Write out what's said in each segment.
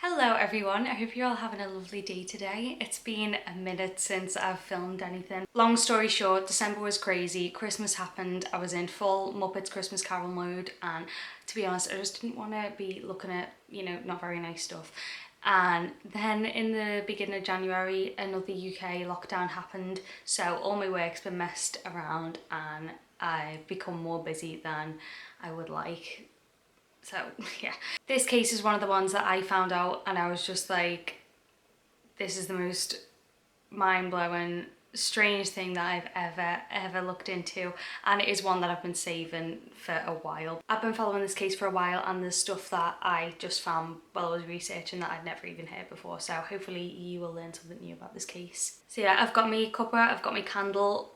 Hello everyone, I hope you're all having a lovely day today. It's been a minute since I've filmed anything. Long story short, December was crazy, Christmas happened, I was in full Muppets Christmas Carol mode, and to be honest I just didn't want to be looking at, not very nice stuff. And then in the beginning of January another UK lockdown happened, so all my work's been messed around and I've become more busy than I would like. So yeah, this case is one of the ones that I found out and I was just like, this is the most mind-blowing, strange thing that I've ever looked into, and it is one that I've been saving for a while. I've been following this case for a while and there's stuff that I just found while I was researching that I'd never even heard before, so hopefully you will learn something new about this case. So yeah, I've got my cuppa, I've got my candle,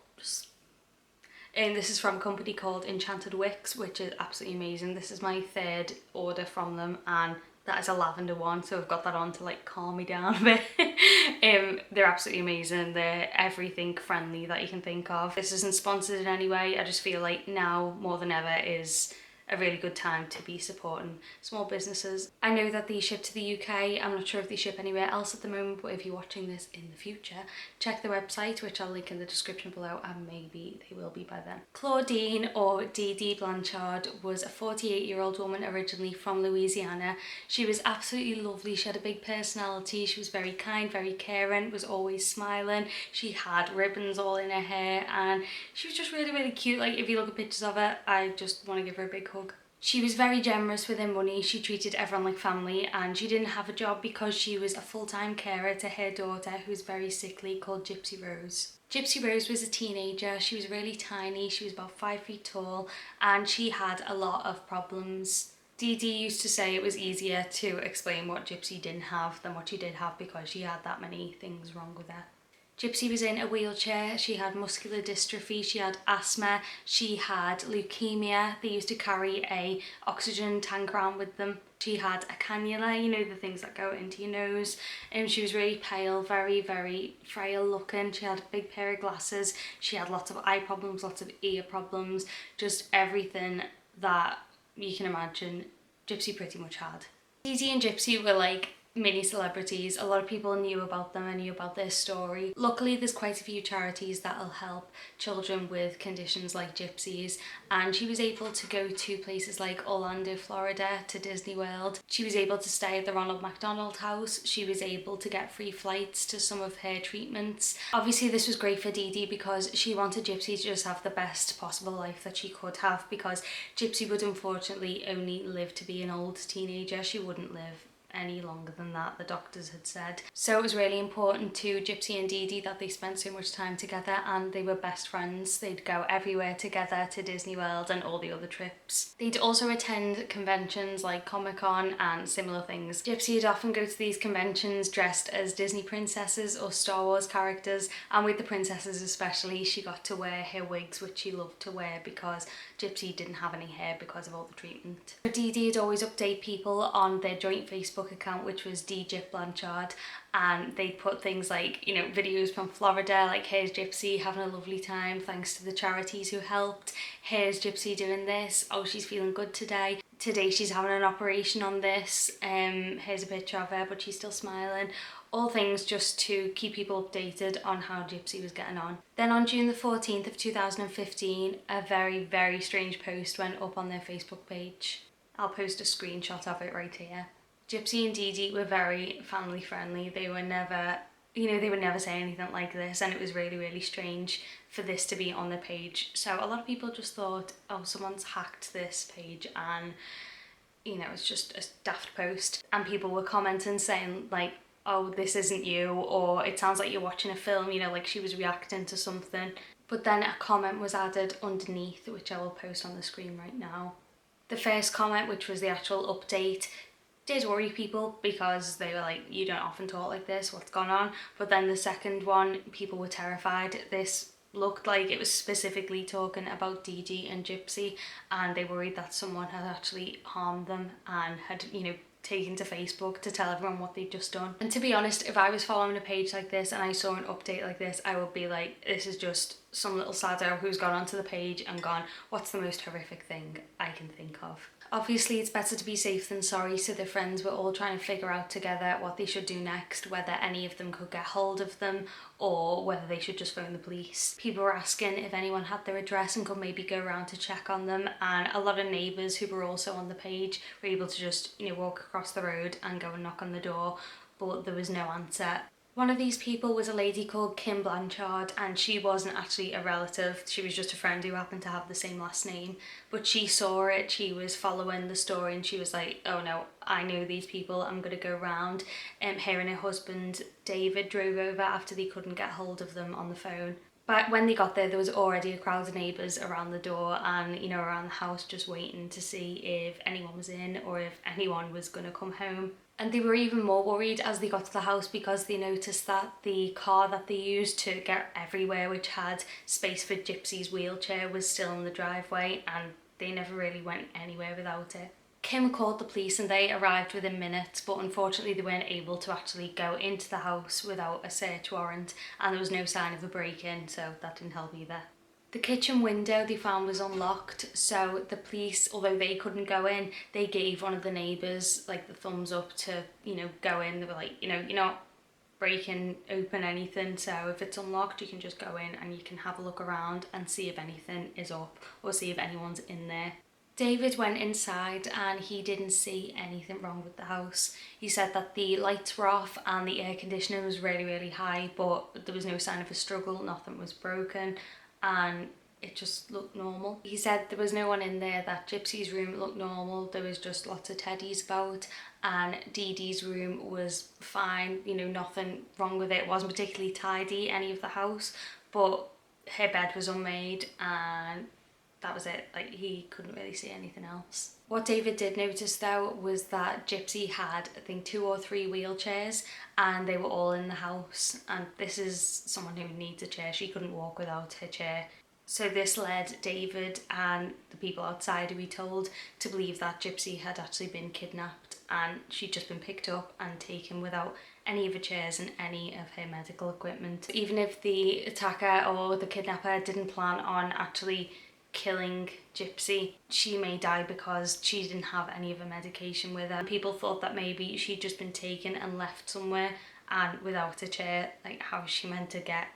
and this is from a company called Enchanted Wicks, which is absolutely amazing. This is my third order from them and that is a lavender one, so I've got that on to like calm me down a bit. They're absolutely amazing. They're everything friendly that you can think of. This isn't sponsored in any way. I just feel like now more than ever is a really good time to be supporting small businesses. I know that these ship to the UK. I'm not sure if they ship anywhere else at the moment, but if you're watching this in the future, check the website, which I'll link in the description below, and maybe they will be by then. Claudine, or Dee Dee Blanchard, was a 48-year-old woman originally from Louisiana. She was absolutely lovely. She had a big personality. She was very kind, very caring, was always smiling. She had ribbons all in her hair and she was just really, really cute. Like, if you look at pictures of her, I just want to give her a big hug. She was very generous with her money. She treated everyone like family, and she didn't have a job because she was a full-time carer to her daughter, who was very sickly, called Gypsy Rose. Gypsy Rose was a teenager. She was really tiny. She was about 5 feet tall and she had a lot of problems. Dee Dee used to say it was easier to explain what Gypsy didn't have than what she did have because she had that many things wrong with her. Gypsy was in a wheelchair, she had muscular dystrophy, she had asthma, she had leukemia. They used to carry a oxygen tank around with them. She had a cannula, you know, the things that go into your nose. She was really pale, very, very frail looking. She had a big pair of glasses. She had lots of eye problems, lots of ear problems, just everything that you can imagine Gypsy pretty much had. Dee Dee and Gypsy were like mini celebrities. A lot of people knew about them and knew about their story. Luckily there's quite a few charities that'll help children with conditions like Gypsy's, and she was able to go to places like Orlando, Florida, to Disney World. She was able to stay at the Ronald McDonald House. She was able to get free flights to some of her treatments. Obviously this was great for Dee Dee because she wanted Gypsy to just have the best possible life that she could have, because Gypsy would unfortunately only live to be an old teenager. She wouldn't live any longer than that, the doctors had said. So it was really important to Gypsy and Dee Dee that they spent so much time together, and they were best friends. They'd go everywhere together, to Disney World and all the other trips. They'd also attend conventions like Comic-Con and similar things. Gypsy would often go to these conventions dressed as Disney princesses or Star Wars characters, and with the princesses especially, she got to wear her wigs, which she loved to wear because Gypsy didn't have any hair because of all the treatment. Dee Dee would always update people on their joint Facebook account, which was DJ Blanchard, and they'd put things like, you know, videos from Florida, like here's Gypsy having a lovely time thanks to the charities who helped, here's Gypsy doing this, oh she's feeling good today, today she's having an operation on this, here's a picture of her but she's still smiling. All things just to keep people updated on how Gypsy was getting on. Then on June the 14th of 2015, a very, very strange post went up on their Facebook page. I'll post a screenshot of it right here. Gypsy and Dee Dee were very family friendly. They were never, they would never say anything like this, and it was really, really strange for this to be on the page. So a lot of people just thought, oh, someone's hacked this page and, it's just a daft post. And people were commenting saying like, oh, this isn't you, or it sounds like you're watching a film, like she was reacting to something. But then a comment was added underneath, which I will post on the screen right now. The first comment, which was the actual update, did worry people because they were like, you don't often talk like this, what's gone on? But then the second one, people were terrified. This looked like it was specifically talking about Dee Dee and Gypsy, and they worried that someone had actually harmed them and had, taken to Facebook to tell everyone what they'd just done. And to be honest, if I was following a page like this and I saw an update like this, I would be like, this is just some little sado who's gone onto the page and gone, what's the most horrific thing I can think of? Obviously it's better to be safe than sorry, so the friends were all trying to figure out together what they should do next, whether any of them could get hold of them or whether they should just phone the police. People were asking if anyone had their address and could maybe go around to check on them, and a lot of neighbours who were also on the page were able to just, walk across the road and go and knock on the door, but there was no answer. One of these people was a lady called Kim Blanchard, and she wasn't actually a relative, she was just a friend who happened to have the same last name. But she saw it, she was following the story, and she was like, oh no, I know these people, I'm going to go round. Her and her husband David drove over after they couldn't get hold of them on the phone. But when they got there was already a crowd of neighbours around the door and, around the house, just waiting to see if anyone was in or if anyone was going to come home. And they were even more worried as they got to the house because they noticed that the car that they used to get everywhere, which had space for Gypsy's wheelchair, was still in the driveway, and they never really went anywhere without it. Kim called the police and they arrived within minutes, but unfortunately they weren't able to actually go into the house without a search warrant, and there was no sign of a break-in, so that didn't help either. The kitchen window they found was unlocked, so the police, although they couldn't go in, they gave one of the neighbours like the thumbs up to, go in. They were like, you're not breaking open anything, so if it's unlocked you can just go in and you can have a look around and see if anything is up or see if anyone's in there. David went inside and he didn't see anything wrong with the house. He said that the lights were off and the air conditioning was really, really high, but there was no sign of a struggle, nothing was broken, and it just looked normal. He said there was no one in there, that Gypsy's room looked normal, there was just lots of teddies about, and Dee Dee's room was fine, nothing wrong with it. It wasn't particularly tidy, any of the house, but her bed was unmade and that was it. Like, he couldn't really see anything else. What David did notice though was that Gypsy had, I think, 2 or 3 wheelchairs and they were all in the house, and this is someone who needs a chair. She couldn't walk without her chair. So this led David and the people outside who he told to believe that Gypsy had actually been kidnapped and she'd just been picked up and taken without any of her chairs and any of her medical equipment. Even if the attacker or the kidnapper didn't plan on actually killing Gypsy, she may die because she didn't have any of her medication with her. People thought that maybe she'd just been taken and left somewhere, and without a chair, like, how is she meant to get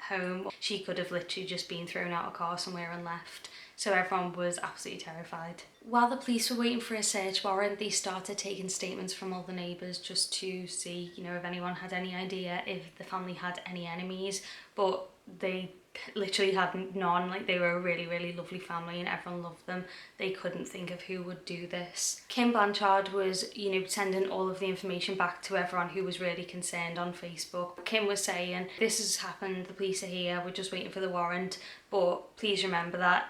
home? She could have literally just been thrown out a car somewhere and left. So everyone was absolutely terrified. While the police were waiting for a search warrant, they started taking statements from all the neighbours just to see, if anyone had any idea if the family had any enemies, but they literally had none. Like, they were a really, really lovely family and everyone loved them. They couldn't think of who would do this. Kim Blanchard was, sending all of the information back to everyone who was really concerned on Facebook. Kim was saying, this has happened, the police are here, we're just waiting for the warrant, but please remember that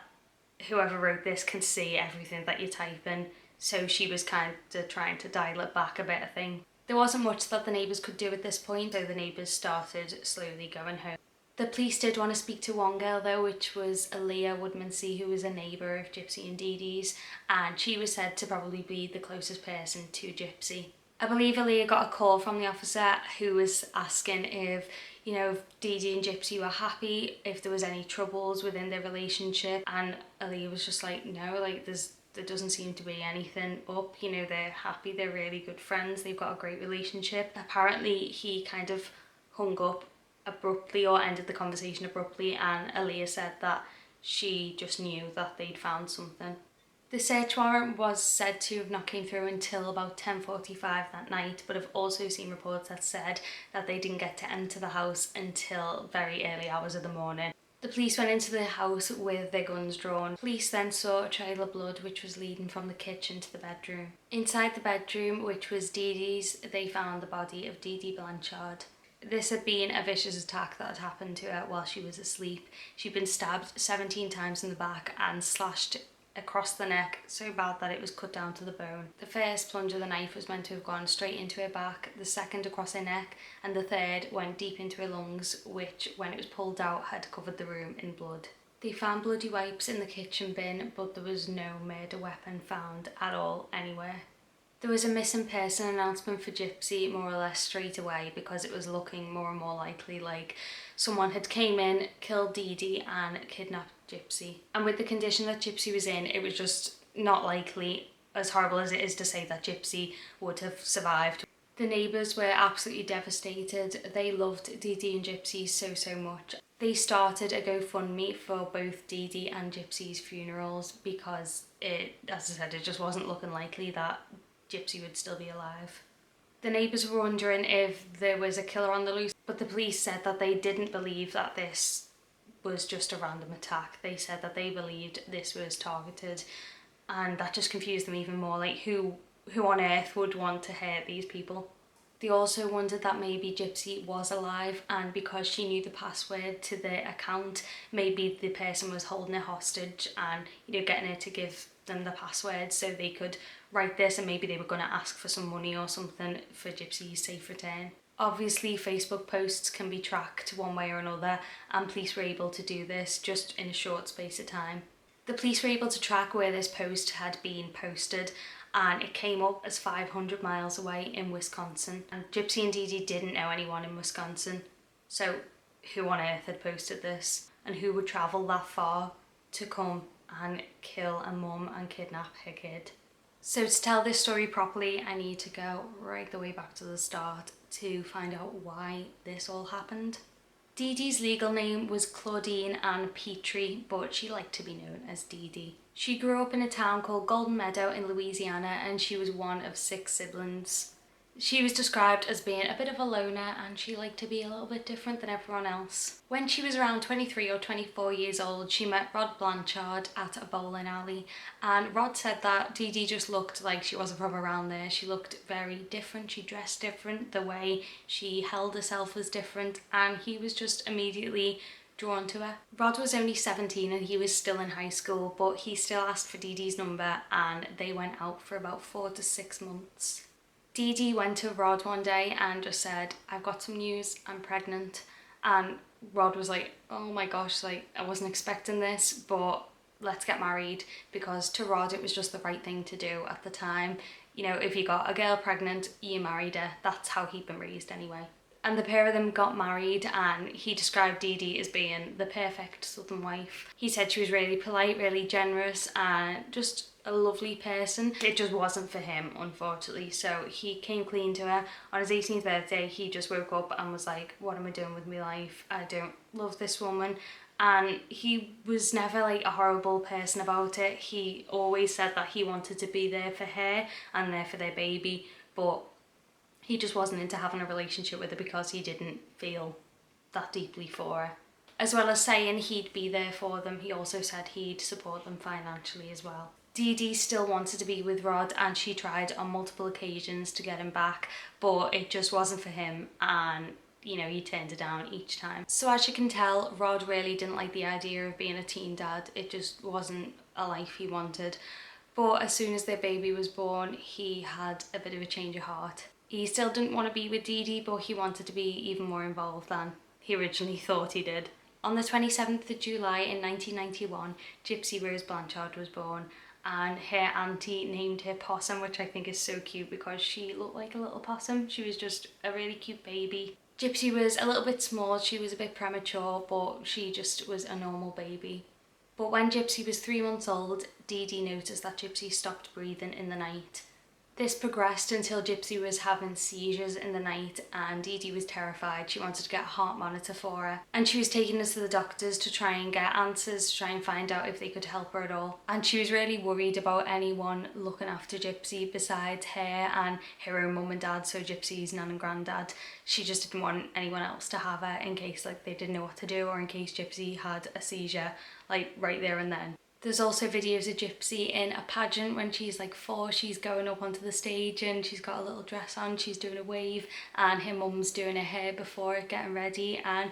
whoever wrote this can see everything that you're typing. So she was kind of trying to dial it back a bit, I think. There wasn't much that the neighbours could do at this point, so the neighbours started slowly going home. The police did want to speak to one girl though, which was Aaliyah Woodmansey, who was a neighbour of Gypsy and Dee Dee's, and she was said to probably be the closest person to Gypsy. I believe Aaliyah got a call from the officer who was asking if, if Dee Dee and Gypsy were happy, if there was any troubles within their relationship, and Aaliyah was just like, no, like there doesn't seem to be anything up, they're happy, they're really good friends, they've got a great relationship. Apparently he kind of hung up abruptly or ended the conversation abruptly, and Aaliyah said that she just knew that they'd found something. The search warrant was said to have not came through until about 10:45 that night, but I've also seen reports that said that they didn't get to enter the house until very early hours of the morning. The police went into the house with their guns drawn. Police then saw a trail of blood which was leading from the kitchen to the bedroom. Inside the bedroom, which was Dee Dee's, they found the body of Dee Dee Blanchard. This had been a vicious attack that had happened to her while she was asleep. She'd been stabbed 17 times in the back and slashed across the neck so bad that it was cut down to the bone. The first plunge of the knife was meant to have gone straight into her back, the second across her neck, and the third went deep into her lungs, which, when it was pulled out, had covered the room in blood. They found bloody wipes in the kitchen bin, but there was no murder weapon found at all anywhere. There was a missing person announcement for Gypsy more or less straight away because it was looking more and more likely like someone had came in, killed Dee Dee and kidnapped Gypsy. And with the condition that Gypsy was in, it was just not likely, as horrible as it is to say, that Gypsy would have survived. The neighbours were absolutely devastated. They loved Dee Dee and Gypsy so much. They started a GoFundMe for both Dee Dee and Gypsy's funerals because it, as I said, it just wasn't looking likely that Gypsy would still be alive. The neighbours were wondering if there was a killer on the loose, but the police said that they didn't believe that this was just a random attack. They said that they believed this was targeted, and that just confused them even more. Like, who on earth would want to hurt these people? They also wondered that maybe Gypsy was alive, and because she knew the password to the account, maybe the person was holding her hostage and, you know, getting her to give them the password so they could write this, and maybe they were going to ask for some money or something for Gypsy's safe return. Obviously, Facebook posts can be tracked one way or another, and police were able to do this just in a short space of time. The police were able to track where this post had been posted, and it came up as 500 miles away in Wisconsin. And Gypsy and Dee Dee didn't know anyone in Wisconsin. So who on earth had posted this? And who would travel that far to come and kill a mum and kidnap her kid? So to tell this story properly, I need to go right the way back to the start to find out why this all happened. Dee Dee's legal name was Claudine Ann Petrie, but she liked to be known as Dee Dee. She grew up in a town called Golden Meadow in Louisiana, and she was one of 6 siblings. She was described as being a bit of a loner, and she liked to be a little bit different than everyone else. When she was around 23 or 24 years old, she met Rod Blanchard at a bowling alley, and Rod said that Dee Dee just looked like she wasn't from around there. She looked very different, she dressed different, the way she held herself was different, and he was just immediately drawn to her. Rod was only 17 and he was still in high school, but he still asked for Dee Dee's number, and they went out for about 4 to 6 months. Dee Dee went to Rod one day and just said, "I've got some news, I'm pregnant." And Rod was like, "Oh my gosh, like, I wasn't expecting this, but let's get married," because to Rod it was just the right thing to do at the time. You know, if you got a girl pregnant, you married her. That's how he'd been raised anyway. And the pair of them got married, and he described Dee Dee as being the perfect southern wife. He said she was really polite, really generous, and just a lovely person. It just wasn't for him, unfortunately, so he came clean to her. On his 18th birthday, he just woke up and was like, "What am I doing with my life? I don't love this woman." And he was never like a horrible person about it. He always said that he wanted to be there for her and there for their baby, but he just wasn't into having a relationship with her because he didn't feel that deeply for her. As well as saying he'd be there for them, he also said he'd support them financially as well. Dee Dee still wanted to be with Rod, and she tried on multiple occasions to get him back, but it just wasn't for him, and you know, he turned it down each time. So as you can tell, Rod really didn't like the idea of being a teen dad. It just wasn't a life he wanted. But as soon as their baby was born, he had a bit of a change of heart. He still didn't want to be with Dee Dee, but he wanted to be even more involved than he originally thought he did. On the 27th of July in 1991, Gypsy Rose Blanchard was born, and her auntie named her Possum, which I think is so cute because she looked like a little possum. She was just a really cute baby. Gypsy was a little bit small, she was a bit premature, but she just was a normal baby. But when Gypsy was 3 months old, Dee Dee noticed that Gypsy stopped breathing in the night. This progressed until Gypsy was having seizures in the night, and Dee Dee was terrified. She wanted to get a heart monitor for her, and she was taking us to the doctors to try and get answers, to try and find out if they could help her at all. And she was really worried about anyone looking after Gypsy besides her and her own mum and dad, so Gypsy's nan and granddad. She just didn't want anyone else to have her in case like they didn't know what to do, or in case Gypsy had a seizure like right there and then. There's also videos of Gypsy in a pageant when she's like 4. She's going up onto the stage and she's got a little dress on, she's doing a wave, and her mum's doing her hair before getting ready, and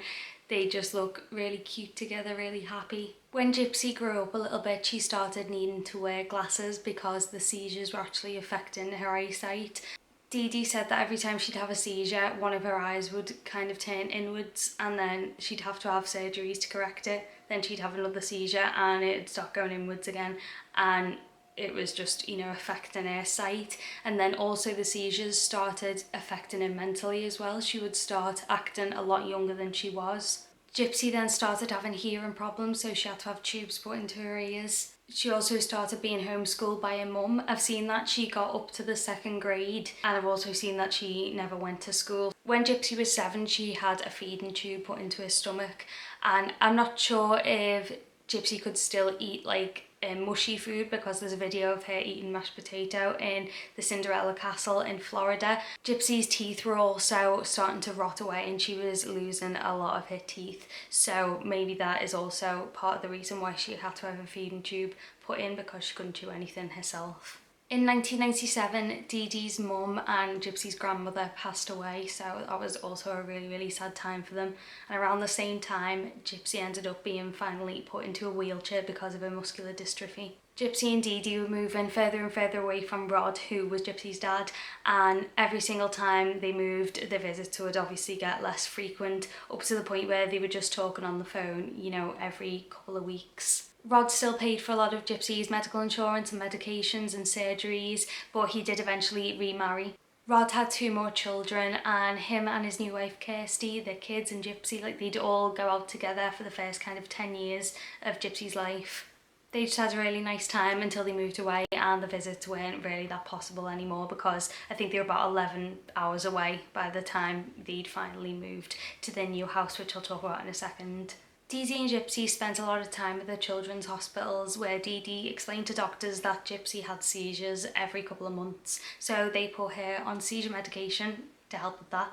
they just look really cute together, really happy. When Gypsy grew up a little bit, she started needing to wear glasses because the seizures were actually affecting her eyesight. Dee Dee said that every time she'd have a seizure, one of her eyes would kind of turn inwards, and then she'd have to have surgeries to correct it. Then she'd have another seizure and it'd start going inwards again. And it was just, you know, affecting her sight. And then also the seizures started affecting her mentally as well. She would start acting a lot younger than she was. Gypsy then started having hearing problems, so she had to have tubes put into her ears. She also started being homeschooled by her mum. I've seen that she got up to the 2nd grade, and I've also seen that she never went to school. When Gypsy was 7, she had a feeding tube put into her stomach, and I'm not sure if Gypsy could still eat like mushy food, because there's a video of her eating mashed potato in the Cinderella Castle in Florida. Gypsy's teeth were also starting to rot away and she was losing a lot of her teeth, so maybe that is also part of the reason why she had to have a feeding tube put in, because she couldn't chew anything herself. In 1997, Dee Dee's mum and Gypsy's grandmother passed away, so that was also a really sad time for them. And around the same time, Gypsy ended up being finally put into a wheelchair because of her muscular dystrophy. Gypsy and Dee Dee were moving further and further away from Rod, who was Gypsy's dad, and every single time they moved, the visits would obviously get less frequent, up to the point where they were just talking on the phone, you know, every couple of weeks. Rod still paid for a lot of Gypsy's medical insurance and medications and surgeries, but he did eventually remarry. Rod had 2 more children, and him and his new wife Kirsty, their kids and Gypsy, like, they'd all go out together for the first kind of 10 years of Gypsy's life. They just had a really nice time until they moved away, and the visits weren't really that possible anymore, because I think they were about 11 hours away by the time they'd finally moved to their new house, which I'll talk about in a second. Dee Dee and Gypsy spent a lot of time at the children's hospitals, where Dee Dee explained to doctors that Gypsy had seizures every couple of months, so they put her on seizure medication to help with that.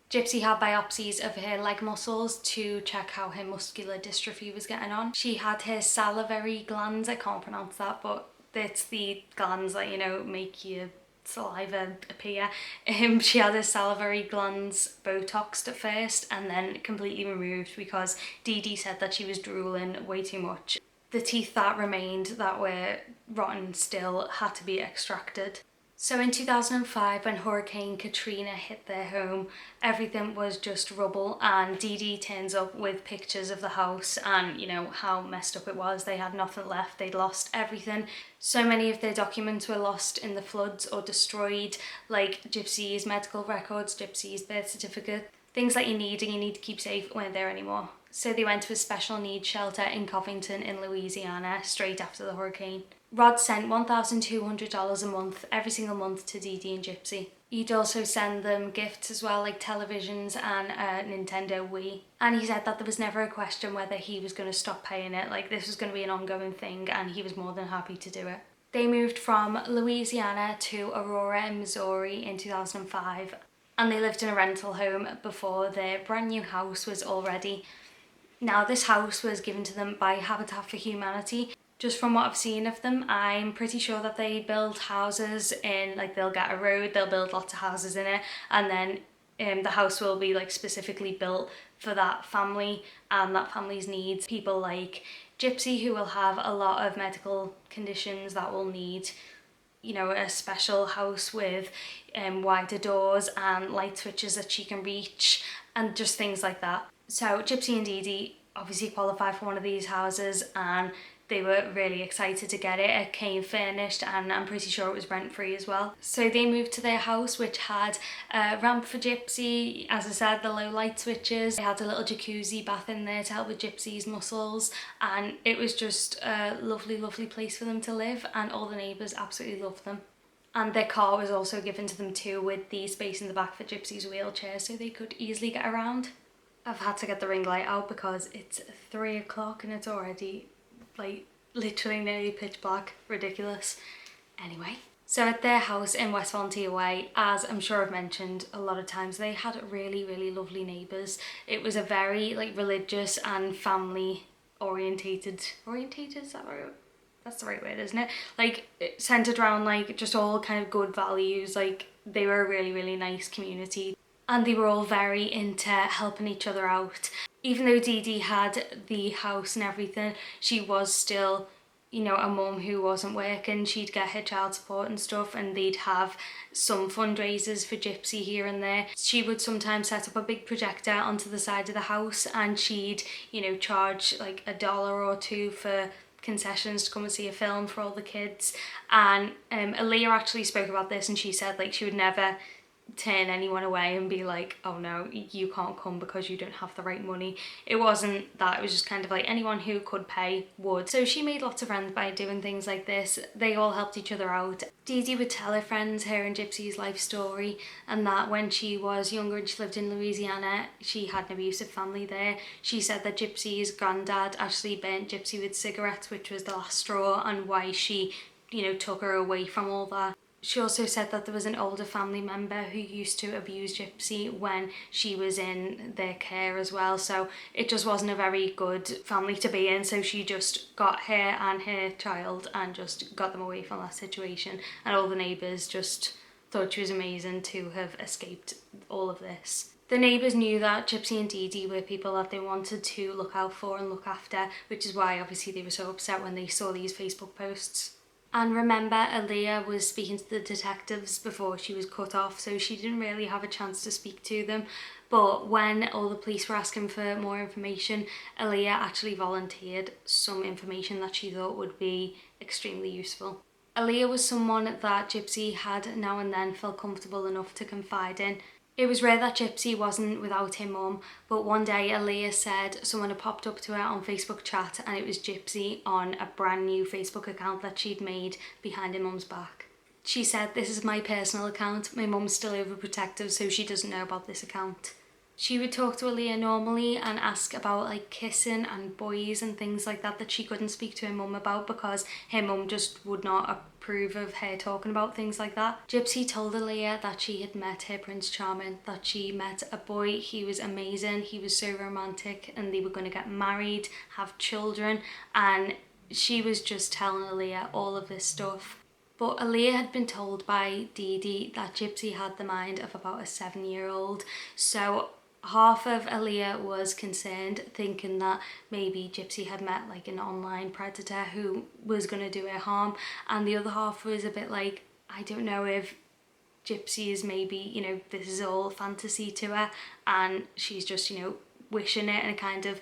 Gypsy had biopsies of her leg muscles to check how her muscular dystrophy was getting on. She had her salivary glands, I can't pronounce that, but it's the glands that, you know, make your saliva appear. She had her salivary glands Botoxed at first and then completely removed, because Dee Dee said that she was drooling way too much. The teeth that remained that were rotten still had to be extracted. So in 2005, when Hurricane Katrina hit their home, everything was just rubble, and Dee Dee turns up with pictures of the house and, you know, how messed up it was. They had nothing left, they'd lost everything. So many of their documents were lost in the floods or destroyed, like Gypsy's medical records, Gypsy's birth certificate, things that you need and you need to keep safe weren't there anymore. So they went to a special needs shelter in Covington in Louisiana straight after the hurricane. Rod sent $1,200 a month, every single month, to Dee Dee and Gypsy. He'd also send them gifts as well, like televisions and a Nintendo Wii. And he said that there was never a question whether he was going to stop paying it, like this was going to be an ongoing thing, and he was more than happy to do it. They moved from Louisiana to Aurora in Missouri in 2005, and they lived in a rental home before their brand new house was all ready. Now, this house was given to them by Habitat for Humanity. Just from what I've seen of them, I'm pretty sure that they build houses in, like, they'll get a road, they'll build lots of houses in it, and then the house will be like specifically built for that family and that family's needs. People like Gypsy, who will have a lot of medical conditions that will need, you know, a special house with wider doors and light switches that she can reach, and just things like that. So Gypsy and Dee Dee obviously qualify for one of these houses, and they were really excited to get it. It came furnished, and I'm pretty sure it was rent-free as well. So they moved to their house, which had a ramp for Gypsy, as I said, the low light switches. They had a little jacuzzi bath in there to help with Gypsy's muscles, and it was just a lovely place for them to live, and all the neighbours absolutely loved them. And their car was also given to them too, with the space in the back for Gypsy's wheelchair, so they could easily get around. I've had to get the ring light out because it's 3 o'clock and it's already like literally nearly pitch black. Ridiculous. Anyway, so at their house in West Volunteer Way, as I'm sure I've mentioned a lot of times, they had really lovely neighbours. It was a very like religious and family orientated, is that right? That's the right word, isn't it? Like, it centred around like just all kind of good values. Like, they were a really nice community, and they were all very into helping each other out. Even though Dee Dee had the house and everything, she was still, you know, a mum who wasn't working. She'd get her child support and stuff, and they'd have some fundraisers for Gypsy here and there. She would sometimes set up a big projector onto the side of the house, and she'd, you know, charge like $1 or $2 for concessions to come and see a film for all the kids. And Aaliyah actually spoke about this, and she said like she would never turn anyone away and be like, oh no, you can't come because you don't have the right money. It wasn't that, it was just kind of like anyone who could pay would. So she made lots of friends by doing things like this. They all helped each other out. Dee Dee would tell her friends her and Gypsy's life story, and that when she was younger and she lived in Louisiana, she had an abusive family there. She said that Gypsy's granddad actually burnt Gypsy with cigarettes, which was the last straw, and why she, you know, took her away from all that. She also said that there was an older family member who used to abuse Gypsy when she was in their care as well, so it just wasn't a very good family to be in. So she just got her and her child and just got them away from that situation, and all the neighbours just thought she was amazing to have escaped all of this. The neighbours knew that Gypsy and Dee Dee were people that they wanted to look out for and look after, which is why obviously they were so upset when they saw these Facebook posts. And remember, Aaliyah was speaking to the detectives before she was cut off, so she didn't really have a chance to speak to them. But when all the police were asking for more information, Aaliyah actually volunteered some information that she thought would be extremely useful. Aaliyah was someone that Gypsy had now and then felt comfortable enough to confide in. It was rare that Gypsy wasn't without her mum, but one day Aaliyah said someone had popped up to her on Facebook chat, and it was Gypsy on a brand new Facebook account that she'd made behind her mum's back. She said, "This is my personal account, my mum's still overprotective, so she doesn't know about this account." She would talk to Aaliyah normally and ask about like kissing and boys and things like that she couldn't speak to her mum about because her mum just would not approve of her talking about things like that. Gypsy told Aaliyah that she had met her Prince Charming, that she met a boy, he was amazing, he was so romantic, and they were going to get married, have children, and she was just telling Aaliyah all of this stuff. But Aaliyah had been told by Dee Dee that Gypsy had the mind of about a 7-year-old, so half of Aaliyah was concerned, thinking that maybe Gypsy had met like an online predator who was going to do her harm, and the other half was a bit like, I don't know if Gypsy is maybe, you know, this is all fantasy to her and she's just, you know, wishing it and kind of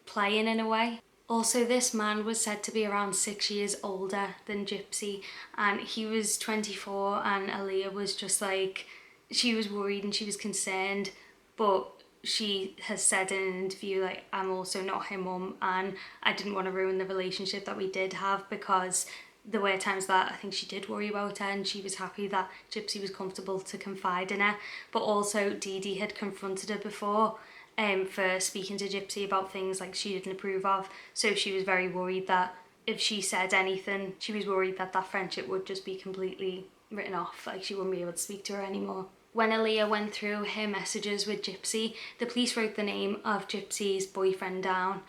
playing in a way. Also, this man was said to be around 6 years older than Gypsy, and he was 24, and Aaliyah was just like, she was worried and she was concerned, but she has said in an interview, like, I'm also not her mum and I didn't want to ruin the relationship that we did have, because there were times that I think she did worry about her and she was happy that Gypsy was comfortable to confide in her. But also Dee Dee had confronted her before for speaking to Gypsy about things like she didn't approve of, so she was very worried that if she said anything, she was worried that that friendship would just be completely written off, like she wouldn't be able to speak to her anymore. When Aaliyah went through her messages with Gypsy, the police wrote the name of Gypsy's boyfriend down,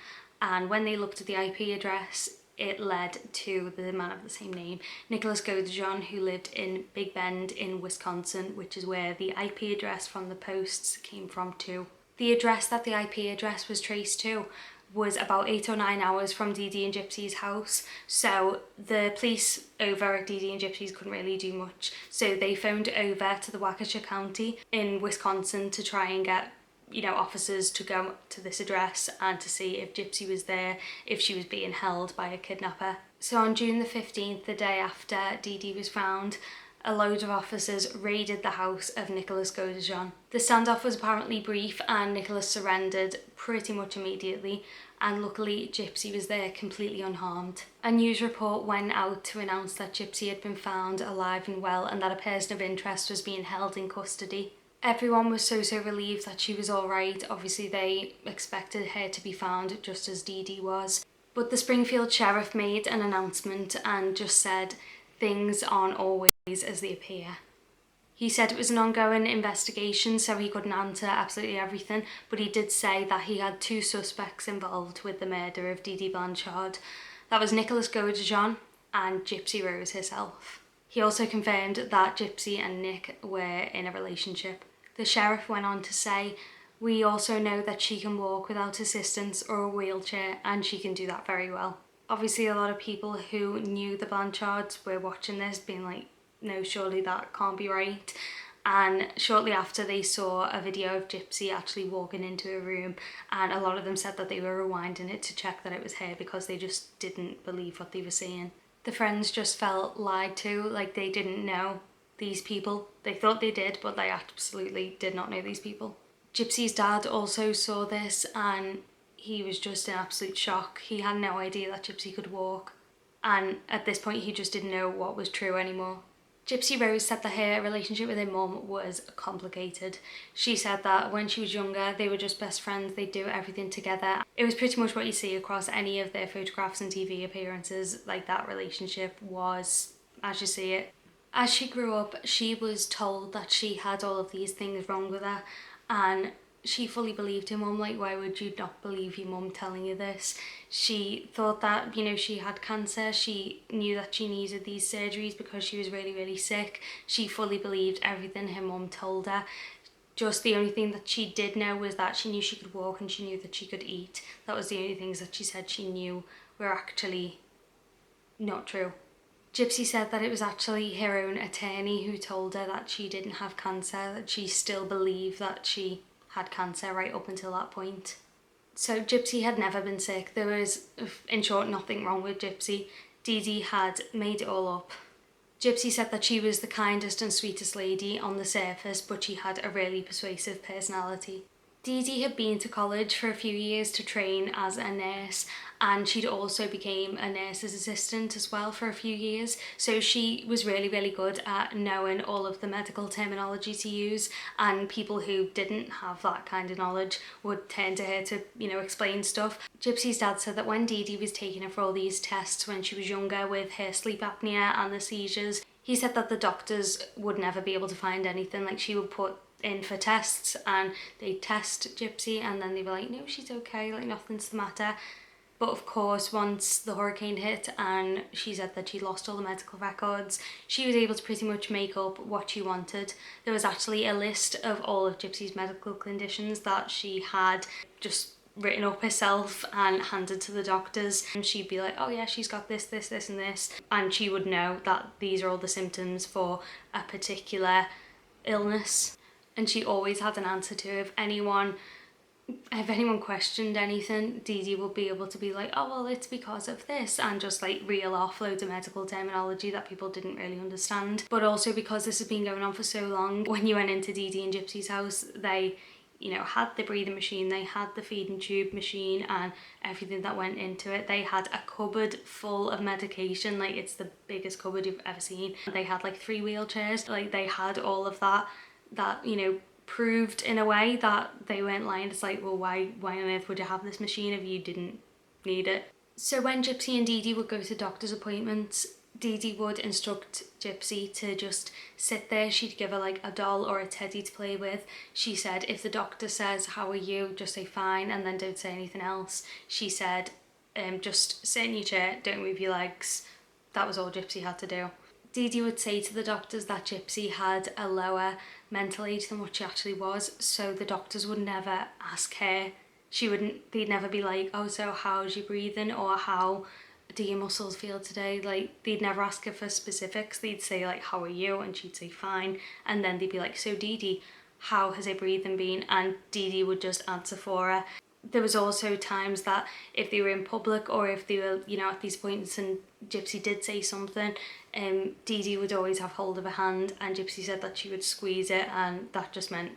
and when they looked at the IP address, it led to the man of the same name, Nicholas Godejohn, who lived in Big Bend in Wisconsin, which is where the IP address from the posts came from too. The address that the IP address was traced to was about 8 or 9 hours from Dee Dee and Gypsy's house, so the police over at Dee Dee and Gypsy's couldn't really do much, so they phoned over to the Waukesha County in Wisconsin to try and get, you know, officers to go to this address and to see if Gypsy was there, if she was being held by a kidnapper. So on June the 15th, the day after Dee Dee was found, a load of officers raided the house of Nicholas Godejohn. The standoff was apparently brief and Nicholas surrendered pretty much immediately, and luckily Gypsy was there completely unharmed. A news report went out to announce that Gypsy had been found alive and well and that a person of interest was being held in custody. Everyone was so relieved that she was alright. Obviously they expected her to be found just as Dee Dee was. But the Springfield sheriff made an announcement and just said, things aren't always as they appear. He said it was an ongoing investigation, so he couldn't answer absolutely everything, but he did say that he had 2 suspects involved with the murder of Dee Dee Blanchard. That was Nicholas Godejohn and Gypsy Rose herself. He also confirmed that Gypsy and Nick were in a relationship. The sheriff went on to say, "We also know that she can walk without assistance or a wheelchair, and she can do that very well." Obviously a lot of people who knew the Blanchards were watching this being like, no, surely that can't be right. And shortly after, they saw a video of Gypsy actually walking into a room, and a lot of them said that they were rewinding it to check that it was her because they just didn't believe what they were seeing. The friends just felt lied to, like they didn't know these people. They thought they did, but they absolutely did not know these people. Gypsy's dad also saw this and he was just in absolute shock. He had no idea that Gypsy could walk, and at this point he just didn't know what was true anymore. Gypsy Rose said that her relationship with her mum was complicated. She said that when she was younger, they were just best friends, they'd do everything together. It was pretty much what you see across any of their photographs and TV appearances, like that relationship was as you see it. As she grew up, she was told that she had all of these things wrong with her, and she fully believed her mum. Like, why would you not believe your mum telling you this? She thought that, you know, she had cancer. She knew that she needed these surgeries because she was really, really sick. She fully believed everything her mum told her. Just the only thing that she did know was that she knew she could walk and she knew that she could eat. That was the only things that she said she knew were actually not true. Gypsy said that it was actually her own attorney who told her that she didn't have cancer, that she still believed that she had cancer right up until that point. So Gypsy had never been sick. There was, in short, nothing wrong with Gypsy. Dee Dee had made it all up. Gypsy said that she was the kindest and sweetest lady on the surface, but she had a really persuasive personality. Dee Dee had been to college for a few years to train as a nurse, and she'd also became a nurse's assistant as well for a few years, so she was really, really good at knowing all of the medical terminology to use, and people who didn't have that kind of knowledge would turn to her to, you know, explain stuff. Gypsy's dad said that when Dee Dee was taking her for all these tests when she was younger with her sleep apnea and the seizures, he said that the doctors would never be able to find anything. Like, she would put in for tests and they'd test Gypsy and then they were like, no, she's okay, like nothing's the matter. But of course, once the hurricane hit and she said that she lost all the medical records, she was able to pretty much make up what she wanted. There was actually a list of all of Gypsy's medical conditions that she had just written up herself and handed to the doctors, and she'd be like, oh yeah, she's got this, this, this and this, and she would know that these are all the symptoms for a particular illness. And she always had an answer to if anyone questioned anything, Dee Dee would be able to be like, oh well, it's because of this, and just like reel off loads of medical terminology that people didn't really understand. But also because this has been going on for so long, when you went into Dee Dee and Gypsy's house, they, you know, had the breathing machine, they had the feeding tube machine and everything that went into it. They had a cupboard full of medication, like it's the biggest cupboard you've ever seen. They had like 3 wheelchairs, like they had all of that, you know, proved in a way that they weren't lying. It's like, well, why on earth would you have this machine if you didn't need it? So when Gypsy and Dee Dee would go to doctor's appointments, Dee Dee would instruct Gypsy to just sit there. She'd give her like a doll or a teddy to play with. She said if the doctor says, how are you, just say fine and then don't say anything else. She said, just sit in your chair, don't move your legs. That was all Gypsy had to do. Dee Dee would say to the doctors that Gypsy had a lower mental age than what she actually was, so the doctors would never ask her. They'd never be like, oh, so how's your breathing, or how do your muscles feel today? Like, they'd never ask her for specifics. They'd say like, how are you? And she'd say fine, and then they'd be like, so Dee Dee, how has her breathing been? And Dee Dee would just answer for her. There was also times that if they were in public or if they were, you know, at these points and Gypsy did say something, Dee Dee would always have hold of her hand, and Gypsy said that she would squeeze it, and that just meant,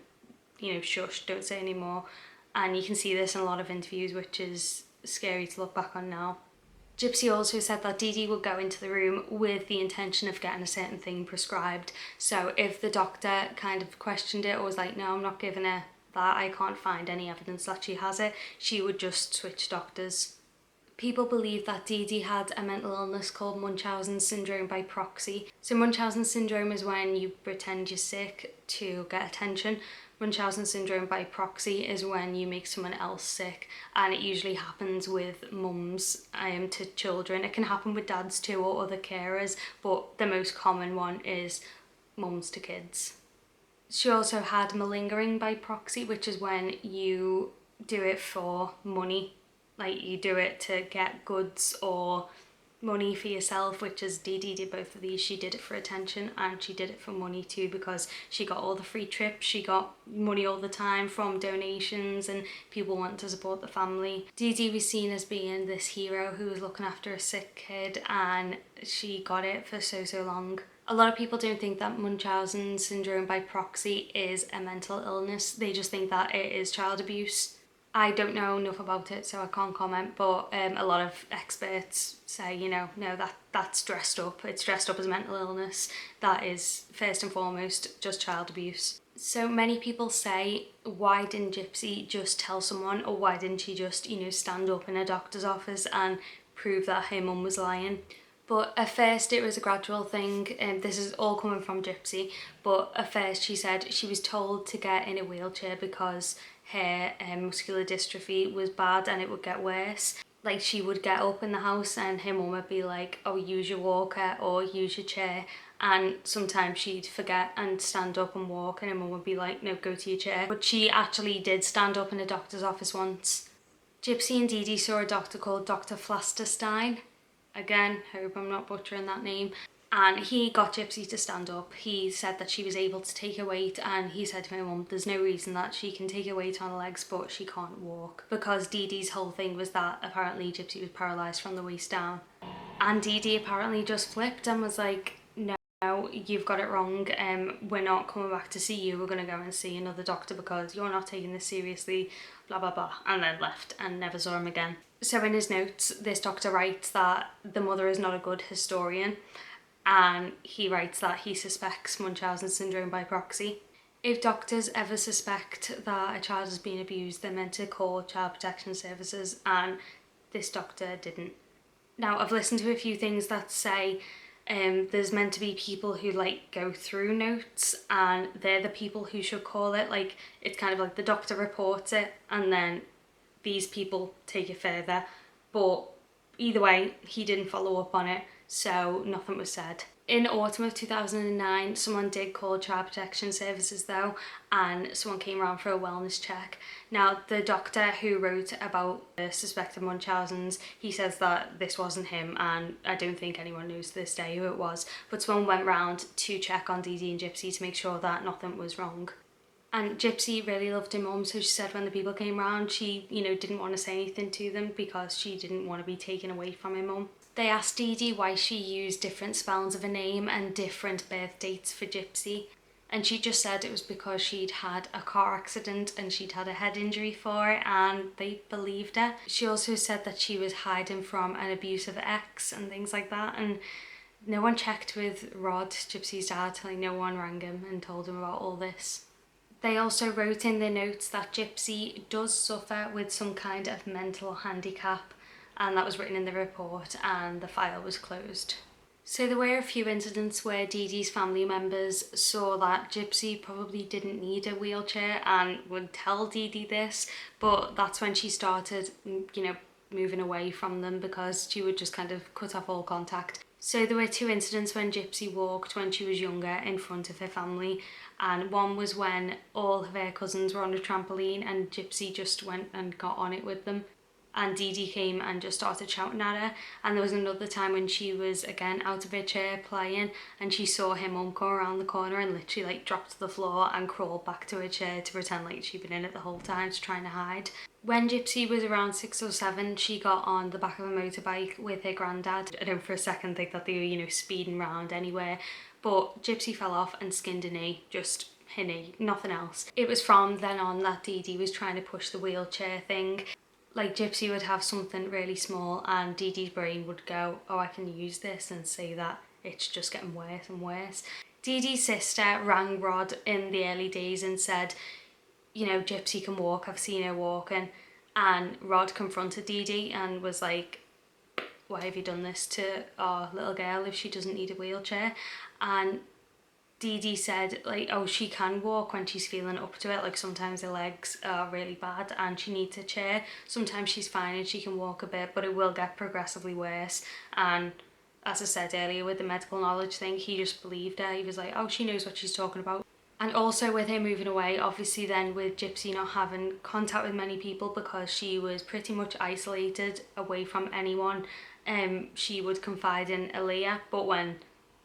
you know, shush, don't say any more. And you can see this in a lot of interviews, which is scary to look back on now. Gypsy also said that Dee Dee would go into the room with the intention of getting a certain thing prescribed. So if the doctor kind of questioned it or was like, no, I'm not giving her that, I can't find any evidence that she has it, she would just switch doctors. People believe that Dee Dee had a mental illness called Munchausen Syndrome by proxy. So Munchausen Syndrome is when you pretend you're sick to get attention. Munchausen Syndrome by proxy is when you make someone else sick, and it usually happens with mums to children. It can happen with dads too or other carers, but the most common one is mums to kids. She also had malingering by proxy, which is when you do it for money. Like, you do it to get goods or money for yourself, which is Dee Dee did both of these. She did it for attention and she did it for money too, because she got all the free trips, she got money all the time from donations and people wanting to support the family. Dee Dee was seen as being this hero who was looking after a sick kid, and she got it for so long. A lot of people don't think that Munchausen syndrome by proxy is a mental illness. They just think that it is child abuse. I don't know enough about it, so I can't comment, but a lot of experts say, you know, no, that's dressed up. It's dressed up as a mental illness. That is, first and foremost, just child abuse. So many people say, why didn't Gypsy just tell someone, or why didn't she just, you know, stand up in a doctor's office and prove that her mum was lying? But at first it was a gradual thing, and this is all coming from Gypsy, but at first she said she was told to get in a wheelchair because her muscular dystrophy was bad and it would get worse. Like, she would get up in the house and her mum would be like, oh, use your walker or use your chair, and sometimes she'd forget and stand up and walk, and her mum would be like, no, go to your chair. But she actually did stand up in a doctor's office once. Gypsy and Dee Dee saw a doctor called Dr. Flasterstein. Again, hope I'm not butchering that name. And he got Gypsy to stand up. He said that she was able to take her weight, and he said to my mum, there's no reason that she can take her weight on her legs but she can't walk. Because Dee Dee's whole thing was that apparently Gypsy was paralysed from the waist down. And Dee Dee apparently just flipped and was like, no, you've got it wrong. We're not coming back to see you. We're going to go and see another doctor because you're not taking this seriously, blah, blah, blah. And then left and never saw him again. So in his notes, this doctor writes that the mother is not a good historian, and he writes that he suspects Munchausen syndrome by proxy. If doctors ever suspect that a child is being abused, they're meant to call Child Protection Services, and this doctor didn't. Now, I've listened to a few things that say there's meant to be people who like go through notes, and they're the people who should call it. Like, it's kind of like the doctor reports it and then these people take it further, but either way, he didn't follow up on it, so nothing was said. In autumn of 2009, someone did call Child Protection Services though, and someone came around for a wellness check. Now, the doctor who wrote about the suspected Munchausen's, he says that this wasn't him, and I don't think anyone knows to this day who it was, but someone went round to check on Dee Dee and Gypsy to make sure that nothing was wrong. And Gypsy really loved her mum, so she said when the people came round, she, you know, didn't want to say anything to them because she didn't want to be taken away from her mum. They asked Dee Dee why she used different spellings of her name and different birth dates for Gypsy. And she just said it was because she'd had a car accident and she'd had a head injury for it, and they believed her. She also said that she was hiding from an abusive ex and things like that, and no one checked with Rod, Gypsy's dad, like no one rang him and told him about all this. They also wrote in their notes that Gypsy does suffer with some kind of mental handicap, and that was written in the report, and the file was closed. So there were a few incidents where Dee Dee's family members saw that Gypsy probably didn't need a wheelchair and would tell Dee Dee this, but that's when she started, you know, moving away from them because she would just kind of cut off all contact. So there were two incidents when Gypsy walked when she was younger in front of her family, and one was when all of her cousins were on a trampoline and Gypsy just went and got on it with them, and Dee Dee came and just started shouting at her. And there was another time when she was again out of her chair playing and she saw her mum come around the corner and literally like dropped to the floor and crawled back to her chair to pretend like she'd been in it the whole time, just trying to hide. When Gypsy was around 6 or 7, she got on the back of a motorbike with her granddad. I don't for a second think that they were, you know, speeding around anywhere, but Gypsy fell off and skinned her knee, just her knee, nothing else. It was from then on that Dee Dee was trying to push the wheelchair thing. Like, Gypsy would have something really small and Dee Dee's brain would go, oh, I can use this, and say that it's just getting worse and worse. Dee Dee's sister rang Rod in the early days and said, you know, Gypsy can walk, I've seen her walking. And Rod confronted Dee Dee and was like, why have you done this to our little girl if she doesn't need a wheelchair? And Dee Dee said, like, oh, she can walk when she's feeling up to it. Like, sometimes her legs are really bad and she needs a chair. Sometimes she's fine and she can walk a bit, but it will get progressively worse. And as I said earlier with the medical knowledge thing, he just believed her. He was like, oh, she knows what she's talking about. And also with her moving away, obviously then with Gypsy not having contact with many people because she was pretty much isolated away from anyone, she would confide in Aaliyah, but when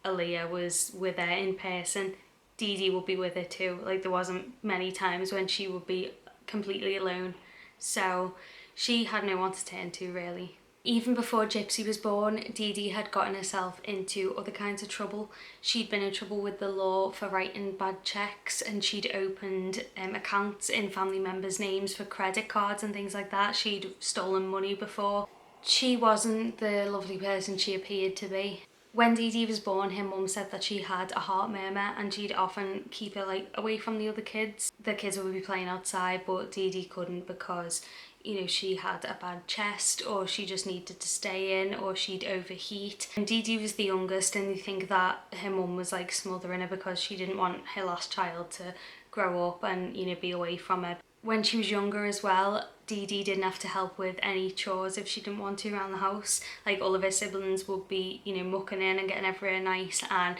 Aaliyah was with her in person, Dee Dee would be with her too. Like, there wasn't many times when she would be completely alone. So she had no one to turn to, really. Even before Gypsy was born, Dee Dee had gotten herself into other kinds of trouble. She'd been in trouble with the law for writing bad checks, and she'd opened accounts in family members' names for credit cards and things like that. She'd stolen money before. She wasn't the lovely person she appeared to be. When Dee Dee was born, her mum said that she had a heart murmur, and she'd often keep her like away from the other kids. The kids would be playing outside, but Dee Dee couldn't because, you know, she had a bad chest, or she just needed to stay in, or she'd overheat. And Dee Dee was the youngest, and they think that her mum was like smothering her because she didn't want her last child to grow up and, you know, be away from her. When she was younger as well, Dee Dee didn't have to help with any chores if she didn't want to around the house. Like, all of her siblings would be, you know, mucking in and getting everywhere nice, and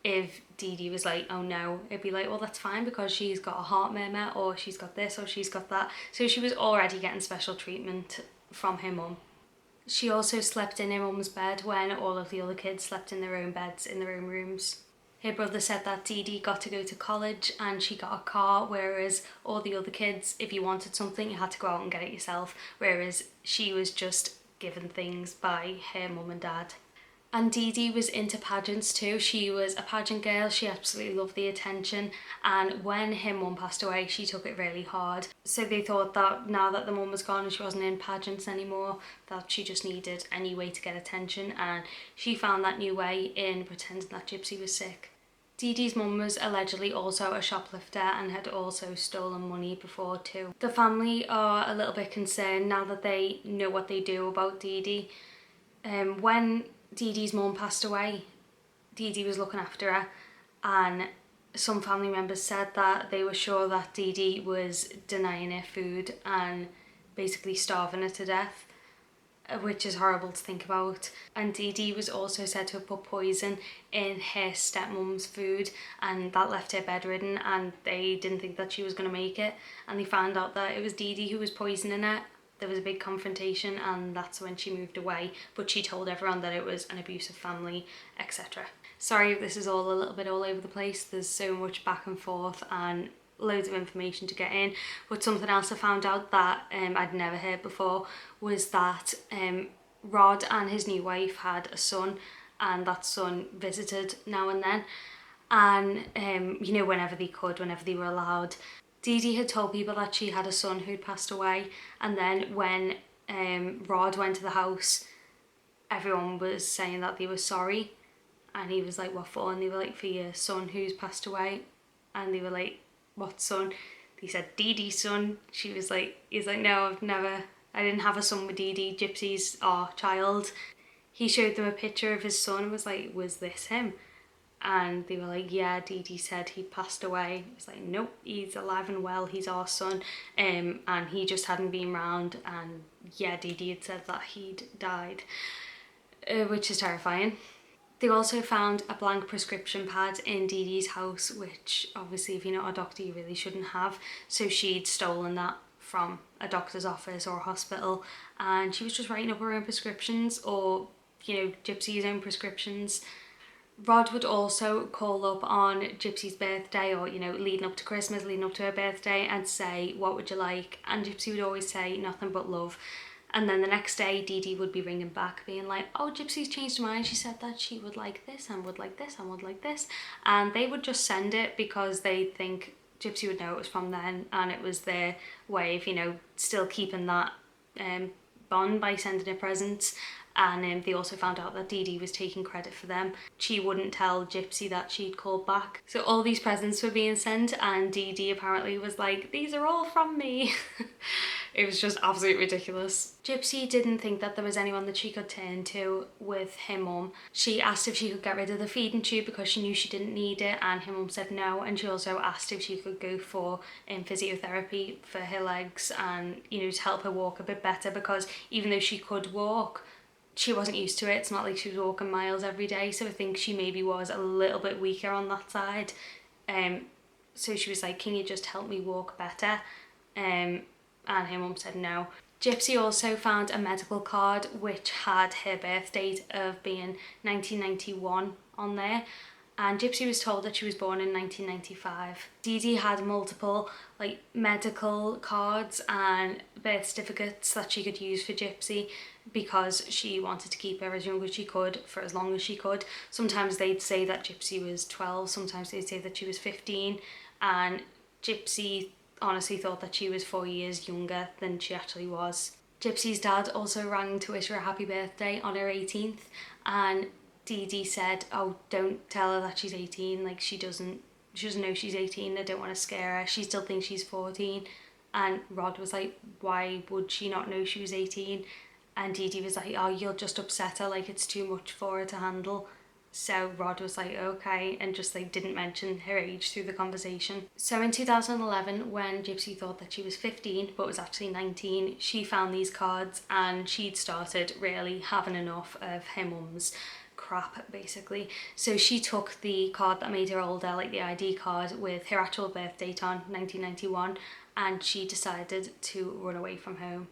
if Dee Dee was like, oh no, it'd be like, well, that's fine because she's got a heart murmur, or she's got this, or she's got that. So she was already getting special treatment from her mum. She also slept in her mum's bed when all of the other kids slept in their own beds in their own rooms. Her brother said that Dee Dee got to go to college and she got a car, whereas all the other kids, if you wanted something, you had to go out and get it yourself, whereas she was just given things by her mum and dad. And Dee Dee was into pageants too. She was a pageant girl. She absolutely loved the attention. And when her mum passed away, she took it really hard. So they thought that now that the mum was gone and she wasn't in pageants anymore, that she just needed a new way to get attention. And she found that new way in pretending that Gypsy was sick. Dee Dee's mum was allegedly also a shoplifter and had also stolen money before too. The family are a little bit concerned now that they know what they do about Dee Dee. When Dee Dee's mum passed away, Dee Dee was looking after her, and some family members said that they were sure that Dee Dee was denying her food and basically starving her to death, which is horrible to think about. And Dee Dee was also said to have put poison in her stepmom's food, and that left her bedridden, and they didn't think that she was going to make it, and they found out that it was Dee Dee who was poisoning her. There was a big confrontation, and that's when she moved away, but she told everyone that it was an abusive family, etc. Sorry if this is all a little bit all over the place. There's so much back and forth and loads of information to get in. But something else I found out that I'd never heard before was that Rod and his new wife had a son, and that son visited now and then, and you know, whenever they could, whenever they were allowed. Dee Dee had told people that she had a son who'd passed away, and then when Rod went to the house, everyone was saying that they were sorry, and he was like, what for? And they were like, for your son who's passed away. And they were like, what son? He said, Dee Dee's son. She was like, he's like, no, I didn't have a son with Dee Dee. Gypsy's our child. He showed them a picture of his son and was like, was this him? And they were like, yeah, Dee Dee said he passed away. It's like, nope, he's alive and well, he's our son. And he just hadn't been round, and yeah, Dee Dee had said that he'd died, which is terrifying. They also found a blank prescription pad in Dee Dee's house, which obviously if you're not a doctor you really shouldn't have. So she'd stolen that from a doctor's office or a hospital, and she was just writing up her own prescriptions, or, you know, Gypsy's own prescriptions. Rod would also call up on Gypsy's birthday, or, you know, leading up to Christmas, leading up to her birthday, and say, what would you like? And Gypsy would always say, nothing but love. And then the next day, Dee Dee would be ringing back being like, oh, Gypsy's changed her mind. She said that she would like this and would like this and would like this. And they would just send it because they think Gypsy would know it was from then, and it was their way of, you know, still keeping that bond by sending her presents. And they also found out that Dee Dee was taking credit for them. She wouldn't tell Gypsy that she'd called back. So all these presents were being sent, and Dee Dee apparently was like, these are all from me. It was just absolutely ridiculous. Gypsy didn't think that there was anyone that she could turn to with her mum. She asked if she could get rid of the feeding tube because she knew she didn't need it, and her mum said no. And she also asked if she could go for physiotherapy for her legs, and, you know, to help her walk a bit better, because even though she could walk, she wasn't used to it. It's not like she was walking miles every day, so I think she maybe was a little bit weaker on that side. So she was like, can you just help me walk better? And her mum said no. Gypsy also found a medical card which had her birth date of being 1991 on there, and Gypsy was told that she was born in 1995. Dee Dee had multiple medical cards and birth certificates that she could use for Gypsy because she wanted to keep her as young as she could for as long as she could. Sometimes they'd say that Gypsy was 12, sometimes they'd say that she was 15, and Gypsy honestly thought that she was 4 years younger than she actually was. Gypsy's dad also rang to wish her a happy birthday on her 18th, and Dee Dee said, "Oh, don't tell her that she's 18, like she doesn't know she's 18, I don't want to scare her, she still thinks she's 14. And Rod was like, "Why would she not know she was 18? And Dee Dee was like, "Oh, you'll just upset her, like it's too much for her to handle." So Rod was like, okay, and just didn't mention her age through the conversation. So in 2011, when Gypsy thought that she was 15 but was actually 19, she found these cards and she'd started really having enough of her mum's crap basically. So she took the card that made her older, like the ID card with her actual birth date on, 1991, and she decided to run away from home.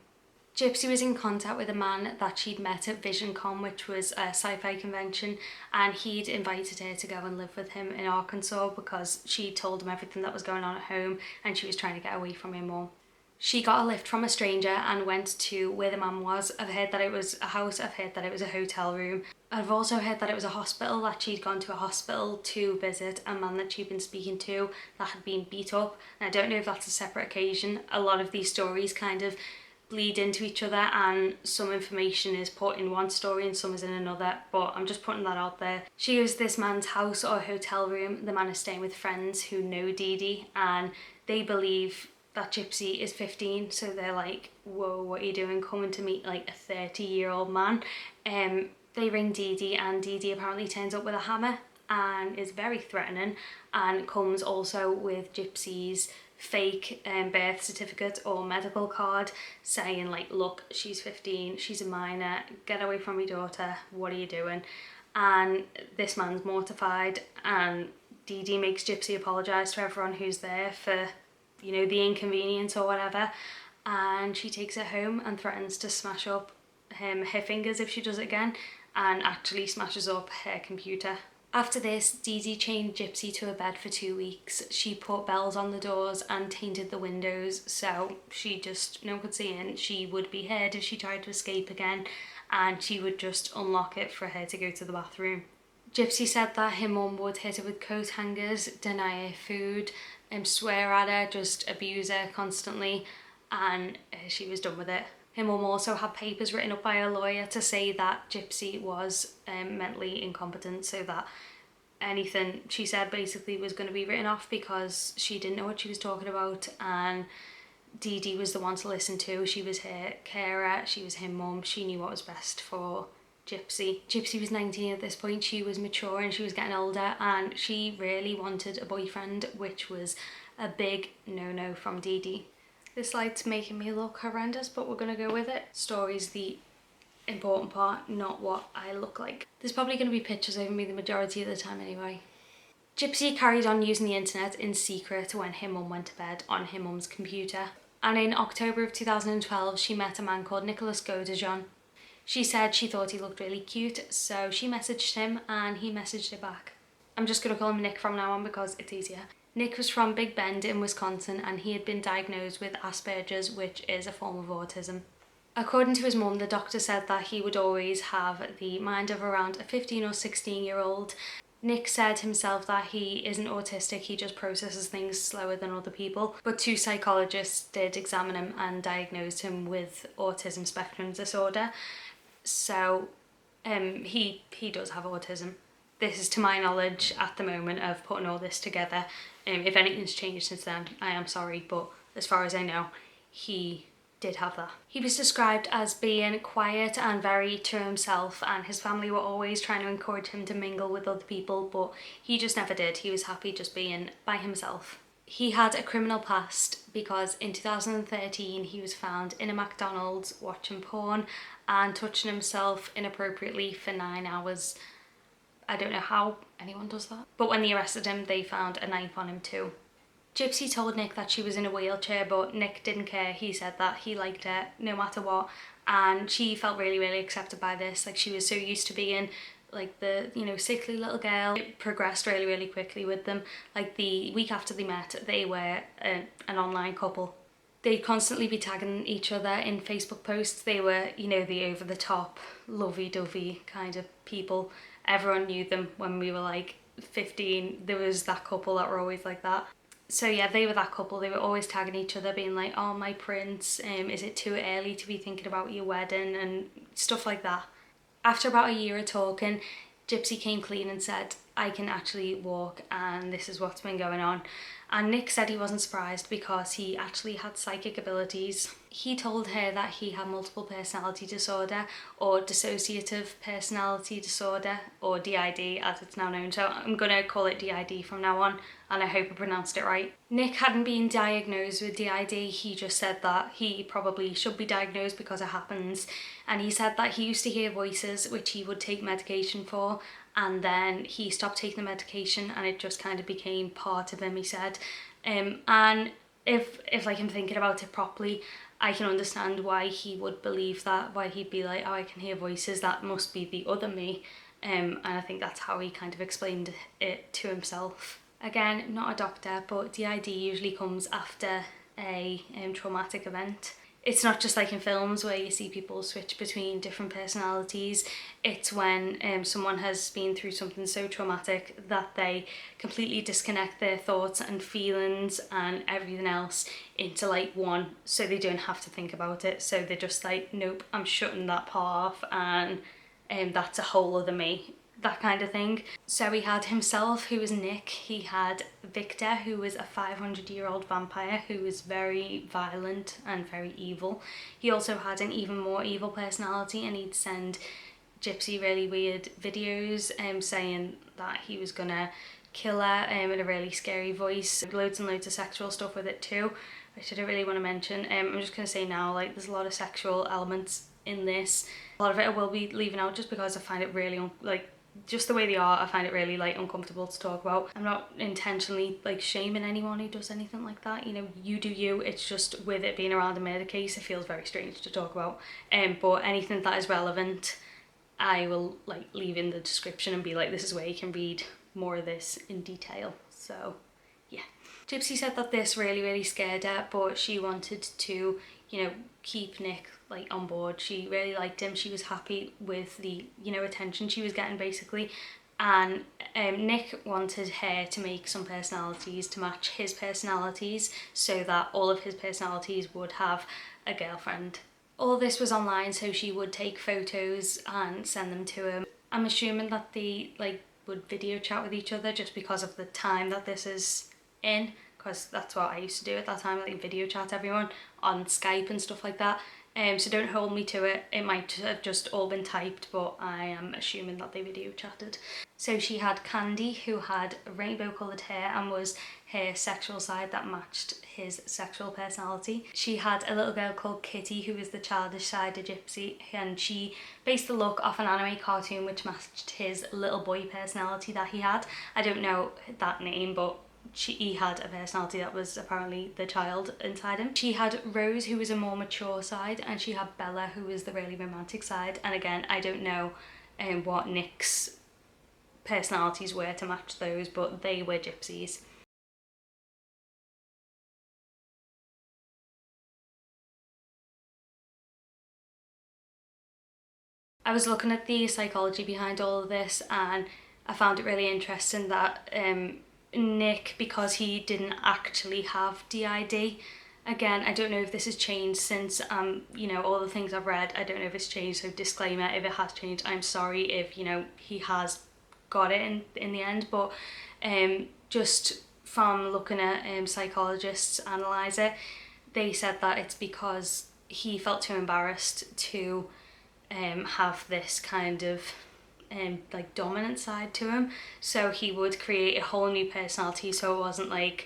Gypsy was in contact with a man that she'd met at VisionCon, which was a sci-fi convention, and he'd invited her to go and live with him in Arkansas because she told him everything that was going on at home and she was trying to get away from him more. She got a lift from a stranger and went to where the man was. I've heard that it was a house, I've heard that it was a hotel room. I've also heard that it was a hospital, that she'd gone to a hospital to visit a man that she'd been speaking to that had been beat up. And I don't know if that's a separate occasion. A lot of these stories kind of bleed into each other and some information is put in one story and some is in another, but I'm just putting that out there. She was this man's house or hotel room. The man is staying with friends who know Dee Dee and they believe that Gypsy is 15, so they're like, "Whoa, what are you doing coming to meet like a 30-year-old man?" They ring Dee Dee and Dee Dee apparently turns up with a hammer and is very threatening and comes also with Gypsy's fake birth certificate or medical card saying like, "Look, she's 15, she's a minor, get away from my daughter, what are you doing?" And this man's mortified and Dee Dee makes Gypsy apologise to everyone who's there for, you know, the inconvenience or whatever, and she takes her home and threatens to smash up her fingers if she does it again, and actually smashes up her computer. After this, Dee Dee chained Gypsy to a bed for 2 weeks. She put bells on the doors and tainted the windows so she just, no one could see in. She would be heard if she tried to escape again and she would just unlock it for her to go to the bathroom. Gypsy said that her mum would hit her with coat hangers, deny her food, swear at her, just abuse her constantly, and she was done with it. Her mum also had papers written up by a lawyer to say that Gypsy was mentally incompetent, so that anything she said basically was going to be written off because she didn't know what she was talking about, and Dee Dee was the one to listen to. She was her carer, she was her mum, she knew what was best for Gypsy. Gypsy was 19 at this point, she was mature and she was getting older and she really wanted a boyfriend, which was a big no-no from Dee Dee. This light's making me look horrendous, but we're gonna go with it. Story's the important part, not what I look like. There's probably gonna be pictures of me the majority of the time anyway. Gypsy carried on using the internet in secret when her mum went to bed on her mum's computer. And in October of 2012, she met a man called Nicholas Godejohn. She said she thought he looked really cute, so she messaged him and he messaged her back. I'm just gonna call him Nick from now on because it's easier. Nick was from Big Bend in Wisconsin and he had been diagnosed with Asperger's, which is a form of autism. According to his mum, the doctor said that he would always have the mind of around a 15 or 16-year-old. Nick said himself that he isn't autistic, he just processes things slower than other people. But 2 psychologists did examine him and diagnosed him with autism spectrum disorder. So he does have autism. This is to my knowledge at the moment of putting all this together. If anything's changed since then, I am sorry, but as far as I know, he did have that. He was described as being quiet and very to himself, and his family were always trying to encourage him to mingle with other people, but he just never did. He was happy just being by himself. He had a criminal past because in 2013 he was found in a McDonald's watching porn and touching himself inappropriately for 9 hours. I don't know how anyone does that. But when they arrested him, they found a knife on him too. Gypsy told Nick that she was in a wheelchair, but Nick didn't care. He said that he liked her no matter what, and she felt really, really accepted by this. Like, she was so used to being like the, you know, sickly little girl. It progressed really, really quickly with them. Like, the week after they met, they were an online couple. They'd constantly be tagging each other in Facebook posts. They were, you know, the over-the-top, lovey-dovey kind of people. Everyone knew them when we were like 15. There was that couple that were always like that. So yeah, they were that couple. They were always tagging each other, being like, oh, my prince, is it too early to be thinking about your wedding, and stuff like that. After about a year of talking, Gypsy came clean and said, I can actually walk, and this is what's been going on. And Nick said he wasn't surprised because he actually had psychic abilities. He told her that he had multiple personality disorder, or dissociative personality disorder, or DID as it's now known. So I'm going to call it DID from now on, and I hope I pronounced it right. Nick hadn't been diagnosed with DID, he just said that he probably should be diagnosed because it happens. And he said that he used to hear voices, which he would take medication for, and then he stopped taking the medication and it just kind of became part of him, he said. And if like I'm thinking about it properly, I can understand why he would believe that, why he'd be like, oh, I can hear voices, that must be the other me. And I think that's how he kind of explained it to himself. Again, not a doctor, but DID usually comes after a traumatic event. It's not just like in films where you see people switch between different personalities. It's when someone has been through something so traumatic that they completely disconnect their thoughts and feelings and everything else into like one, so they don't have to think about it. So they're just like, nope, I'm shutting that part off, and that's a whole other me, that kind of thing. So he had himself, who was Nick. He had Victor, who was a 500-year-old vampire who was very violent and very evil. He also had an even more evil personality, and he'd send Gypsy really weird videos saying that he was gonna kill her in a really scary voice. Loads and loads of sexual stuff with it too, which I don't really want to mention. I'm just gonna say now, like, there's a lot of sexual elements in this. A lot of it I will be leaving out just because I find it really just the way they are, I find it really like uncomfortable to talk about. I'm not intentionally like shaming anyone who does anything like that, you know, you do you. It's just with it being around a murder case, it feels very strange to talk about. But anything that is relevant, I will like leave in the description and be like, this is where you can read more of this in detail. So yeah. Gypsy said that this really, really scared her, but she wanted to, you know, keep Nick like on board. She really liked him. She was happy with the, you know, attention she was getting basically. And Nick wanted her to make some personalities to match his personalities, so that all of his personalities would have a girlfriend. All this was online, so she would take photos and send them to him. I'm assuming that they like would video chat with each other just because of the time that this is in, because that's what I used to do at that time, like video chat everyone on Skype and stuff like that. So don't hold me to it. It might have just all been typed, but I am assuming that they video chatted. So she had Candy, who had rainbow coloured hair and was her sexual side that matched his sexual personality. She had a little girl called Kitty, who was the childish side of Gypsy, and she based the look off an anime cartoon which matched his little boy personality that he had. I don't know that name, but he had a personality that was apparently the child inside him. She had Rose, who was a more mature side, and she had Bella, who was the really romantic side. And again, I don't know what Nick's personalities were to match those, but they were Gypsy's. I was looking at the psychology behind all of this, and I found it really interesting that Nick, because he didn't actually have DID, again, I don't know if this has changed since you know, all the things I've read, I don't know if it's changed, so disclaimer, if it has changed, I'm sorry if, you know, he has got it in the end, but just from looking at psychologists analyse it, they said that it's because he felt too embarrassed to have this kind of like dominant side to him, so he would create a whole new personality. So it wasn't like,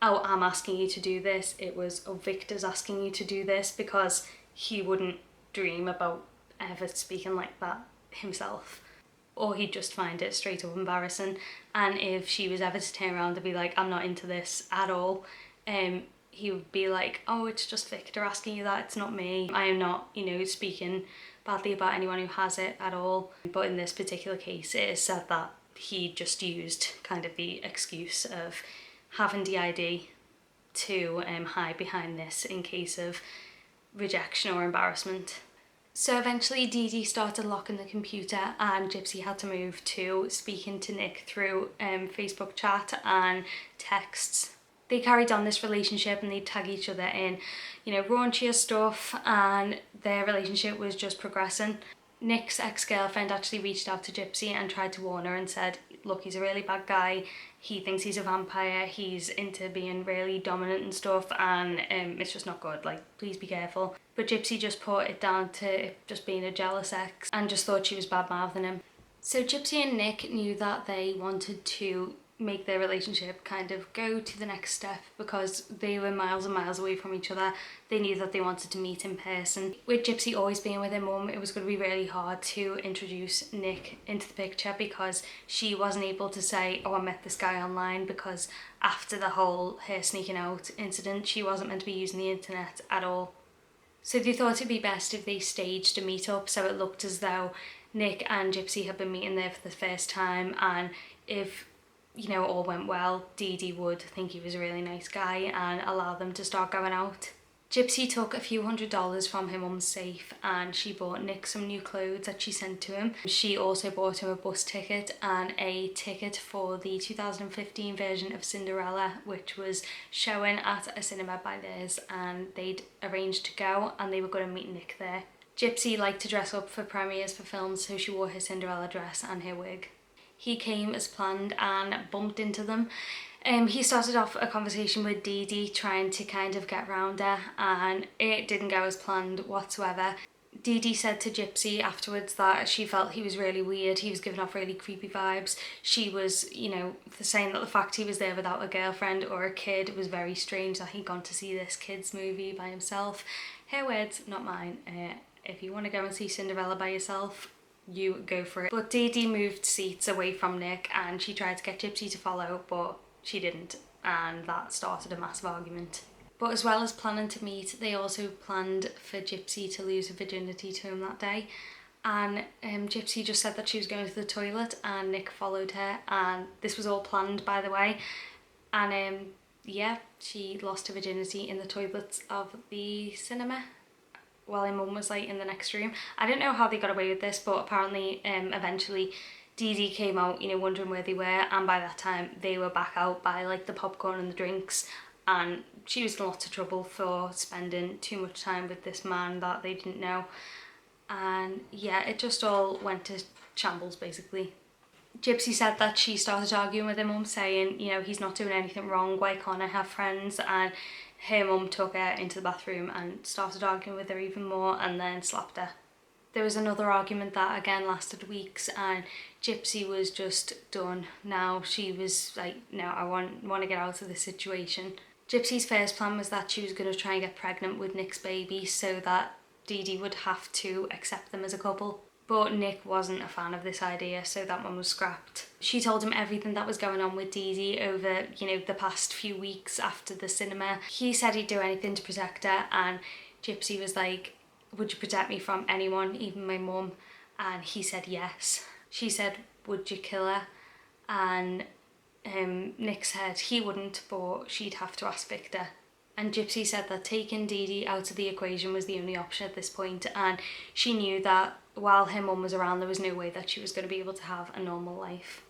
oh, I'm asking you to do this, it was, oh, Victor's asking you to do this, because he wouldn't dream about ever speaking like that himself. or he'd just find it straight up embarrassing. And if she was ever to turn around and be like, I'm not into this at all, he would be like, oh, it's just Victor asking you that, it's not me. I am not, you know, speaking badly about anyone who has it at all. But in this particular case, it is said that he just used kind of the excuse of having DID to hide behind this in case of rejection or embarrassment. So eventually Dee Dee started locking the computer and Gypsy had to move to speaking to Nick through Facebook chat and texts. They carried on this relationship and they'd tag each other in, you know, raunchier stuff, and their relationship was just progressing. Nick's ex-girlfriend actually reached out to Gypsy and tried to warn her and said, look, he's a really bad guy, he thinks he's a vampire, he's into being really dominant and stuff, and it's just not good, like, please be careful. But Gypsy just put it down to it just being a jealous ex and just thought she was bad-mouthing him. So Gypsy and Nick knew that they wanted to make their relationship kind of go to the next step because they were miles and miles away from each other. They knew that they wanted to meet in person. With Gypsy always being with her mum, it was going to be really hard to introduce Nick into the picture because she wasn't able to say, oh, I met this guy online, because after the whole her sneaking out incident, she wasn't meant to be using the internet at all. So they thought it'd be best if they staged a meet-up so it looked as though Nick and Gypsy had been meeting there for the first time, and if, you know, all went well, Dee Dee would think he was a really nice guy and allow them to start going out. Gypsy took a few $100s from her mum's safe and she bought Nick some new clothes that she sent to him. She also bought him a bus ticket and a ticket for the 2015 version of Cinderella, which was showing at a cinema by theirs, and they'd arranged to go and they were going to meet Nick there. Gypsy liked to dress up for premieres for films, so she wore her Cinderella dress and her wig. He came as planned and bumped into them. He started off a conversation with Dee Dee trying to kind of get round her, and it didn't go as planned whatsoever. Dee Dee said to Gypsy afterwards that she felt he was really weird, he was giving off really creepy vibes. She was, you know, saying that the fact he was there without a girlfriend or a kid was very strange, that he'd gone to see this kid's movie by himself. Her words, not mine. If you want to go and see Cinderella by yourself, you go for it. But Dee Dee moved seats away from Nick and she tried to get Gypsy to follow, but she didn't, and that started a massive argument. But as well as planning to meet, they also planned for Gypsy to lose her virginity to him that day. And Gypsy just said that she was going to the toilet and Nick followed her, and this was all planned, by the way. And yeah, she lost her virginity in the toilets of the cinema while her mum was like in the next room. I don't know how they got away with this, but apparently eventually Dee Dee came out, you know, wondering where they were, and by that time they were back out by like the popcorn and the drinks, and she was in lots of trouble for spending too much time with this man that they didn't know. And yeah, it just all went to shambles basically. Gypsy said that she started arguing with her mum, saying, you know, he's not doing anything wrong, why can't I have friends? And her mum took her into the bathroom and started arguing with her even more and then slapped her. There was another argument that again lasted weeks, and Gypsy was just done now. She was like, no, I want to get out of this situation. Gypsy's first plan was that she was going to try and get pregnant with Nick's baby so that Dee Dee would have to accept them as a couple. But Nick wasn't a fan of this idea, so that one was scrapped. She told him everything that was going on with Dee Dee over, you know, the past few weeks after the cinema. He said he'd do anything to protect her, and Gypsy was like, would you protect me from anyone, even my mum? And he said yes. She said, would you kill her? And Nick said he wouldn't, but she'd have to ask Victor. And Gypsy said that taking Dee Dee out of the equation was the only option at this point, and she knew that while her mum was around, there was no way that she was going to be able to have a normal life.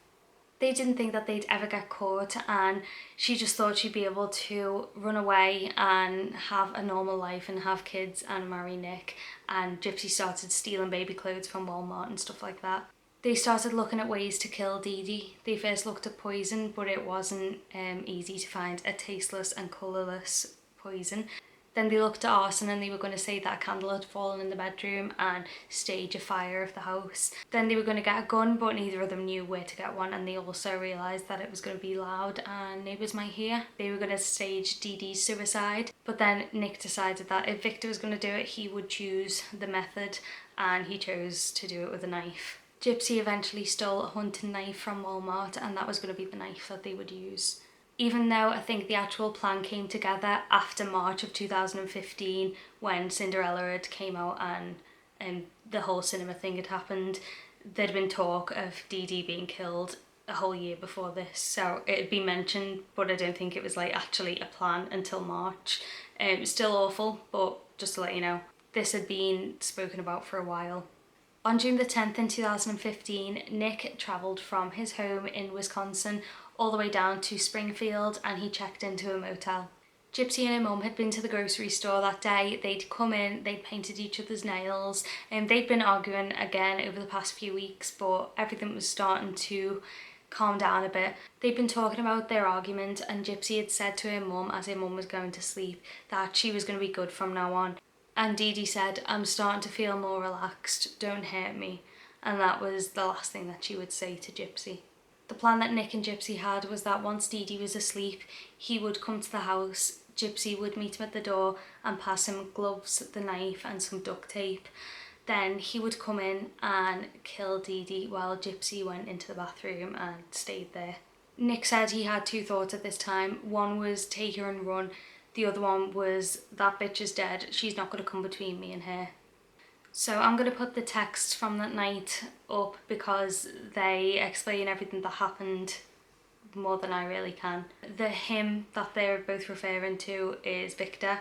They didn't think that they'd ever get caught, and she just thought she'd be able to run away and have a normal life and have kids and marry Nick. And Gypsy started stealing baby clothes from Walmart and stuff like that. They started looking at ways to kill Dee Dee. They first looked at poison, but it wasn't easy to find a tasteless and colourless poison. Then they looked at arson, and they were going to say that a candle had fallen in the bedroom and stage a fire of the house. Then they were going to get a gun, but neither of them knew where to get one, and they also realised that it was going to be loud and neighbours might hear. They were going to stage Dee Dee's suicide, but then Nick decided that if Victor was going to do it, he would choose the method, and he chose to do it with a knife. Gypsy eventually stole a hunting knife from Walmart, and that was going to be the knife that they would use. Even though I think the actual plan came together after March of 2015 when Cinderella had came out and the whole cinema thing had happened, there'd been talk of Dee Dee being killed a whole year before this, so it had been mentioned, but I don't think it was like actually a plan until March. It was still awful, but just to let you know, this had been spoken about for a while. On June the 10th in 2015, Nick travelled from his home in Wisconsin all the way down to Springfield, and he checked into a motel. Gypsy and her mum had been to the grocery store that day. They'd come in, they'd painted each other's nails, and they'd been arguing again over the past few weeks, but everything was starting to calm down a bit. They'd been talking about their argument, and Gypsy had said to her mum as her mum was going to sleep that she was going to be good from now on. And Dee Dee said, "I'm starting to feel more relaxed, don't hurt me." And that was the last thing that she would say to Gypsy. The plan that Nick and Gypsy had was that once Dee Dee was asleep, he would come to the house, Gypsy would meet him at the door and pass him gloves, the knife and some duct tape. Then he would come in and kill Dee Dee while Gypsy went into the bathroom and stayed there. Nick said he had two thoughts at this time. One was take her and run. The other one was, that bitch is dead, she's not going to come between me and her. So I'm going to put the texts from that night up because they explain everything that happened more than I really can. The him that they're both referring to is Victor.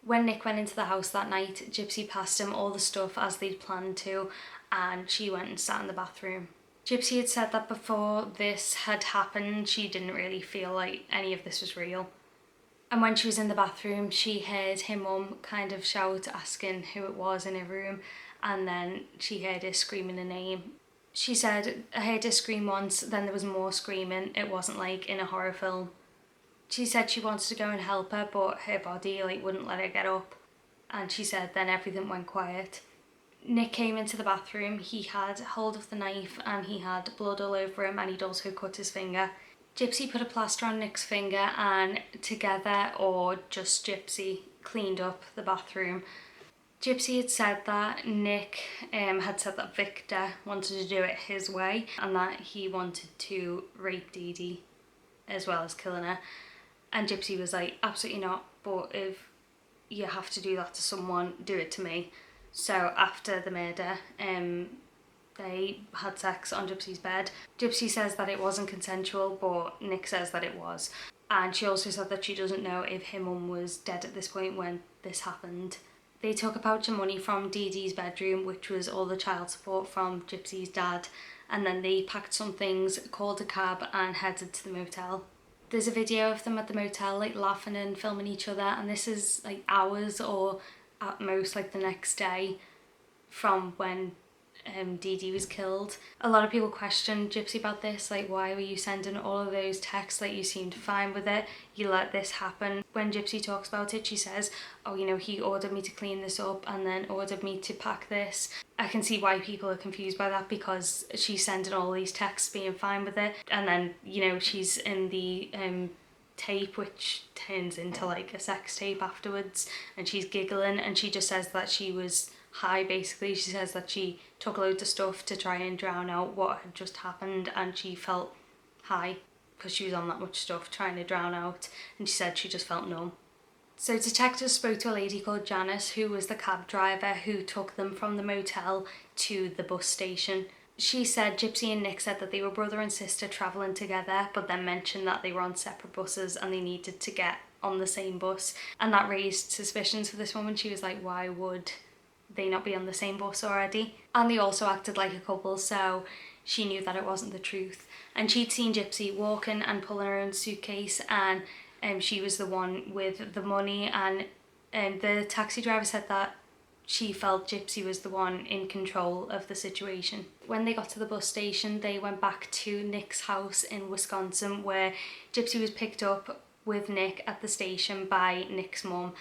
When Nick went into the house that night, Gypsy passed him all the stuff as they'd planned to, and she went and sat in the bathroom. Gypsy had said that before this had happened, she didn't really feel like any of this was real. And when she was in the bathroom, she heard her mum kind of shout, asking who it was in her room, and then she heard her screaming a name. She said, "I heard her scream once, then there was more screaming. It wasn't like in a horror film." She said she wanted to go and help her, but her body wouldn't let her get up. And she said then everything went quiet. Nick came into the bathroom. He had hold of the knife and he had blood all over him, and he'd also cut his finger. Gypsy put a plaster on Nick's finger, and together, or just Gypsy, cleaned up the bathroom. Gypsy had said that Nick had said that Victor wanted to do it his way and that he wanted to rape Dee Dee as well as killing her. And Gypsy was like, absolutely not, but if you have to do that to someone, do it to me. So after the murder, they had sex on Gypsy's bed. Gypsy says that it wasn't consensual, but Nick says that it was. And she also said that she doesn't know if her mum was dead at this point when this happened. They took a pouch of money from Dee Dee's bedroom, which was all the child support from Gypsy's dad, and then they packed some things, called a cab and headed to the motel. There's a video of them at the motel like laughing and filming each other, and this is like hours or at most like the next day from when Dee Dee was killed. A lot of people questioned Gypsy about this, like, why were you sending all of those texts? Like, you seemed fine with it, you let this happen. When Gypsy talks about it, she says, oh, you know, he ordered me to clean this up and then ordered me to pack this. I can see why people are confused by that, because she's sending all these texts being fine with it, and then, you know, she's in the tape which turns into like a sex tape afterwards, and she's giggling, and she just says that she was high. Basically, she says that she took loads of stuff to try and drown out what had just happened, and she felt high because she was on that much stuff trying to drown out, and she said she just felt numb. So detectives spoke to a lady called Janice, who was the cab driver who took them from the motel to the bus station. She said Gypsy and Nick said that they were brother and sister travelling together, but then mentioned that they were on separate buses and they needed to get on the same bus, and that raised suspicions for this woman. She was like, why would they not be on the same bus already? And they also acted like a couple, so she knew that it wasn't the truth. And she'd seen Gypsy walking and pulling her own suitcase, and she was the one with the money, and the taxi driver said that she felt Gypsy was the one in control of the situation. When they got to the bus station, they went back to Nick's house in Wisconsin, where Gypsy was picked up with Nick at the station by Nick's mum,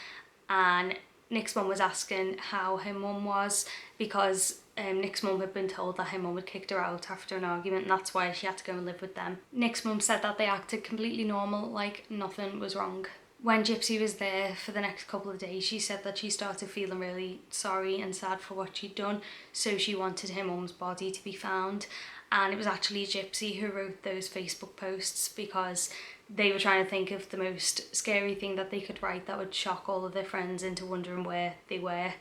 and Nick's mum was asking how her mum was, because Nick's mum had been told that her mum had kicked her out after an argument, and that's why she had to go and live with them. Nick's mum said that they acted completely normal, like nothing was wrong. When Gypsy was there for the next couple of days, she said that she started feeling really sorry and sad for what she'd done, so she wanted her mum's body to be found. And it was actually Gypsy who wrote those Facebook posts, because they were trying to think of the most scary thing that they could write that would shock all of their friends into wondering where they were.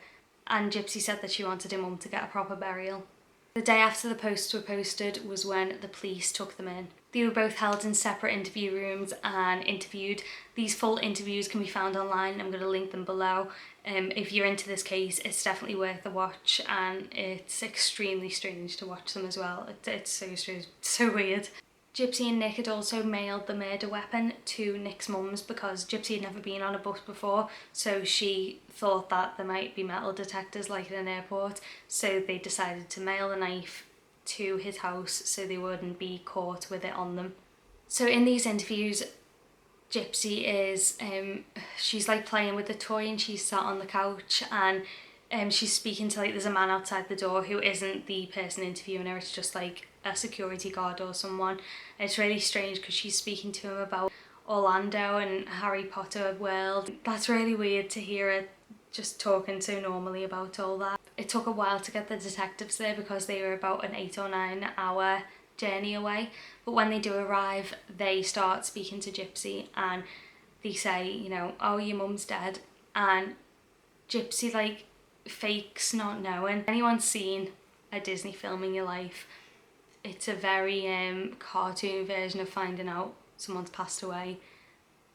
And Gypsy said that she wanted her mum to get a proper burial. The day after the posts were posted was when the police took them in. They were both held in separate interview rooms and interviewed. These full interviews can be found online. I'm going to link them below. If you're into this case, it's definitely worth a watch, and it's extremely strange to watch them as well. It's so strange, so weird. Gypsy and Nick had also mailed the murder weapon to Nick's mum's, because Gypsy had never been on a bus before, so she thought that there might be metal detectors like in an airport, so they decided to mail the knife to his house so they wouldn't be caught with it on them. So in these interviews, Gypsy is, she's like playing with the toy, and she's sat on the couch, and she's speaking to, like, there's a man outside the door who isn't the person interviewing her, it's just like a security guard or someone. It's really strange because she's speaking to him about Orlando and Harry Potter world. That's really weird to hear it just talking so normally about all that. It took a while to get the detectives there because they were about an 8 or 9 hour journey away, but when they do arrive, they start speaking to Gypsy and they say, you know, oh, your mum's dead, and Gypsy like fakes not knowing. Anyone's seen a Disney film in your life, it's a very cartoon version of finding out someone's passed away,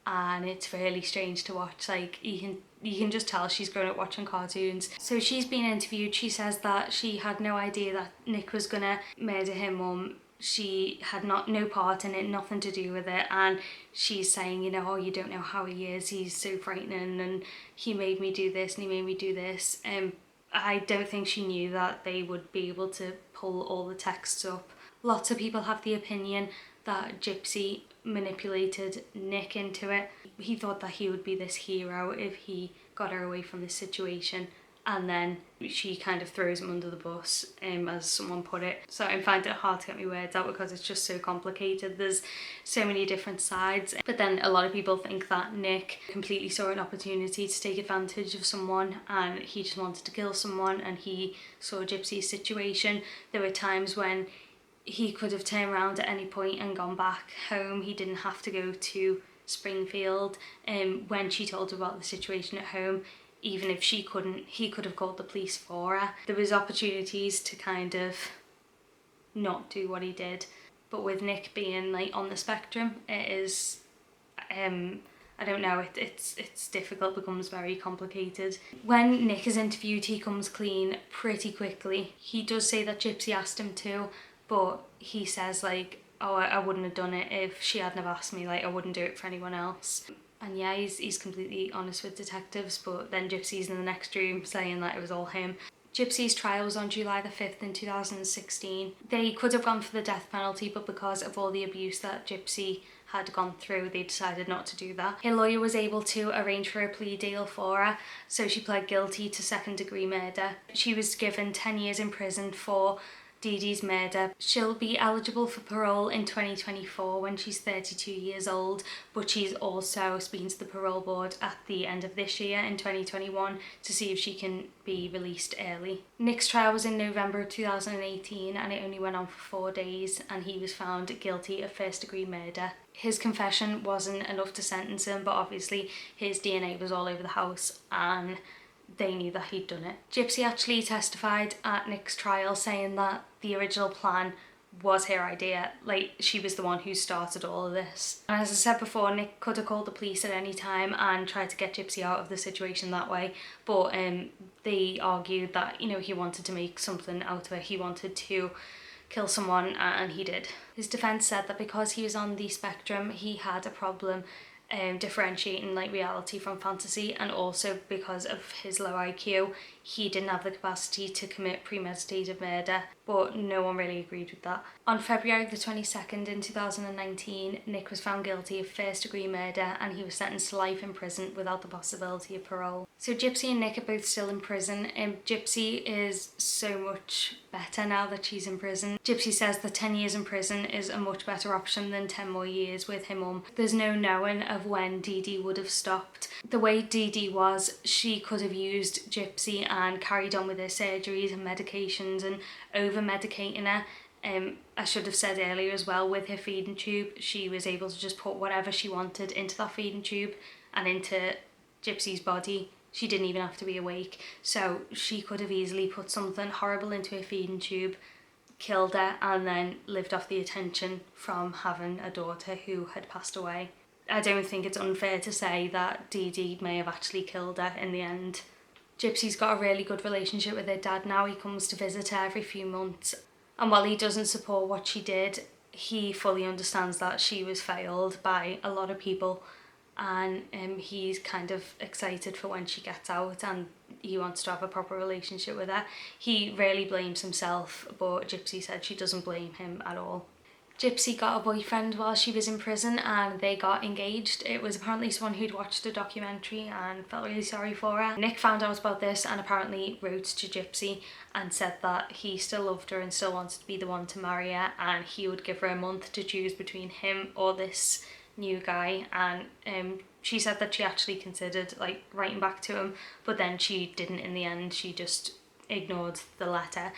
and it's really strange to watch. Like, you can just tell she's grown up watching cartoons. So she's been interviewed. She says that she had no idea that Nick was gonna murder her mum. She had no part in it, nothing to do with it, and she's saying, you know, oh, you don't know how he is, he's so frightening, and he made me do this and he made me do this. I don't think she knew that they would be able to pull all the texts up. Lots of people have the opinion that Gypsy manipulated Nick into it. He thought that he would be this hero if he got her away from this situation, and then she kind of throws him under the bus, as someone put it. So I find it hard to get my words out because it's just so complicated. There's so many different sides. But then a lot of people think that Nick completely saw an opportunity to take advantage of someone, and he just wanted to kill someone, and he saw Gypsy's situation. There were times when he could have turned around at any point and gone back home. He didn't have to go to Springfield. When she told her about the situation at home, even if she couldn't, he could have called the police for her. There was opportunities to kind of not do what he did, but with Nick being like on the spectrum, it is I don't know, it's difficult, becomes very complicated. When Nick is interviewed, he comes clean pretty quickly. He does say that Gypsy asked him to, but he says like, oh, I wouldn't have done it if she hadn't have asked me, like I wouldn't do it for anyone else. And yeah, he's completely honest with detectives, but then Gypsy's in the next room saying that it was all him. Gypsy's trial was on July the 5th in 2016. They could have gone for the death penalty, but because of all the abuse that Gypsy had gone through, they decided not to do that. Her lawyer was able to arrange for a plea deal for her, so she pled guilty to second-degree murder. She was given 10 years in prison for Dee Dee's murder. She'll be eligible for parole in 2024 when she's 32 years old, but she's also speaking to the parole board at the end of this year in 2021 to see if she can be released early. Nick's trial was in November 2018 and it only went on for 4 days, and he was found guilty of first-degree murder. His confession wasn't enough to sentence him, but obviously his DNA was all over the house and they knew that he'd done it. Gypsy actually testified at Nick's trial saying that the original plan was her idea, like she was the one who started all of this. And as I said before, Nick could have called the police at any time and tried to get Gypsy out of the situation that way, but they argued that, you know, he wanted to make something out of it, he wanted to kill someone, and he did. His defence said that because he was on the spectrum, he had a problem differentiating like reality from fantasy, and also because of his low IQ, he didn't have the capacity to commit premeditated murder, but no one really agreed with that. On February the 22nd in 2019, Nick was found guilty of first-degree murder and he was sentenced to life in prison without the possibility of parole. So Gypsy and Nick are both still in prison, and Gypsy is so much better now that she's in prison. Gypsy says that 10 years in prison is a much better option than 10 more years with her mum. There's no knowing of when Dee Dee would have stopped. The way Dee Dee was, she could have used Gypsy and carried on with her surgeries and medications and over-medicating her. I should have said earlier as well, with her feeding tube, she was able to just put whatever she wanted into that feeding tube and into Gypsy's body. She didn't even have to be awake, so she could have easily put something horrible into her feeding tube, killed her, and then lived off the attention from having a daughter who had passed away. I don't think it's unfair to say that Dee Dee may have actually killed her in the end. Gypsy's got a really good relationship with her dad now. He comes to visit her every few months, and while he doesn't support what she did, he fully understands that she was failed by a lot of people, and he's kind of excited for when she gets out and he wants to have a proper relationship with her. He really blames himself, but Gypsy said she doesn't blame him at all. Gypsy got a boyfriend while she was in prison and they got engaged. It was apparently someone who'd watched the documentary and felt really sorry for her. Nick found out about this and apparently wrote to Gypsy and said that he still loved her and still wanted to be the one to marry her, and he would give her a month to choose between him or this new guy. And she said that she actually considered like writing back to him, but then she didn't in the end. She just ignored the letter.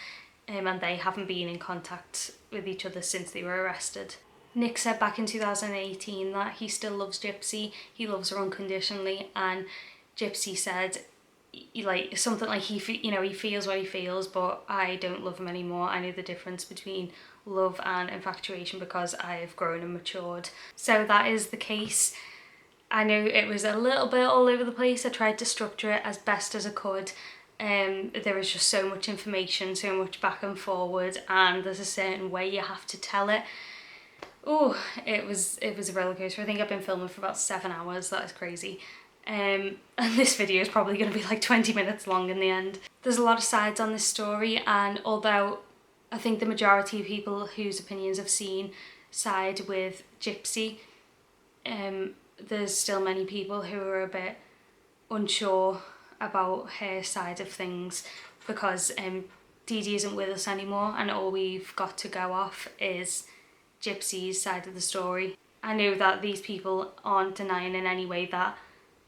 And they haven't been in contact with each other since they were arrested. Nick said back in 2018 that he still loves Gypsy, he loves her unconditionally, and Gypsy said like something like he feels what he feels, but I don't love him anymore. I know the difference between love and infatuation because I've grown and matured. So that is the case. I know it was a little bit all over the place. I tried to structure it as best as I could. There is just so much information, so much back and forward, and there's a certain way you have to tell it. Oh, it was a roller coaster. I think I've been filming for about 7 hours. That is crazy. And this video is probably going to be like 20 minutes long in the end. There's a lot of sides on this story, and although I think the majority of people whose opinions I've seen side with Gypsy, there's still many people who are a bit unsure about her side of things because Dee Dee isn't with us anymore, and all we've got to go off is Gypsy's side of the story. I know that these people aren't denying in any way that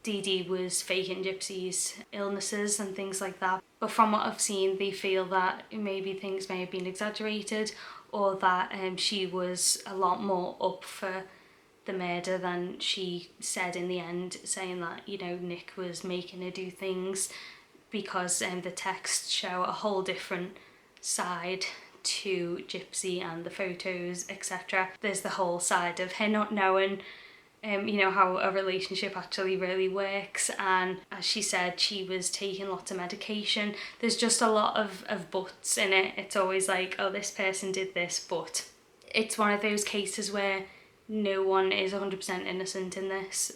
Dee Dee was faking Gypsy's illnesses and things like that, but from what I've seen, they feel that maybe things may have been exaggerated, or that she was a lot more up for the murder than she said in the end, saying that, you know, Nick was making her do things, because the texts show a whole different side to Gypsy and the photos, etc. There's the whole side of her not knowing you know, how a relationship actually really works, and as she said, she was taking lots of medication. There's just a lot of buts in it. It's always like, oh, this person did this, but it's one of those cases where no one is 100% innocent in this.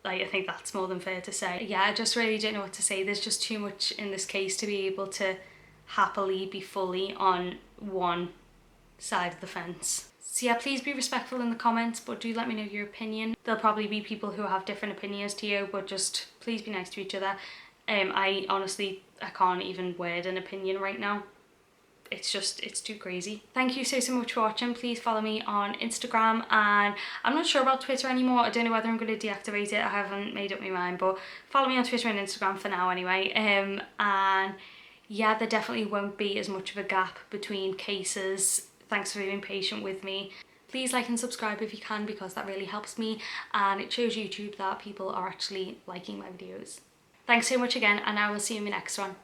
Like, I think that's more than fair to say. Yeah, I just really don't know what to say. There's just too much in this case to be able to happily be fully on one side of the fence. So yeah, please be respectful in the comments, but do let me know your opinion. There'll probably be people who have different opinions to you, but just please be nice to each other. I honestly can't even word an opinion right now. It's too crazy. Thank you so much for watching. Please follow me on Instagram, and I'm not sure about Twitter anymore. I don't know whether I'm going to deactivate it. I haven't made up my mind, but follow me on Twitter and Instagram for now anyway. And yeah, there definitely won't be as much of a gap between cases. Thanks for being patient with me. Please like and subscribe if you can, because that really helps me and it shows YouTube that people are actually liking my videos. Thanks so much again, and I will see you in my next one.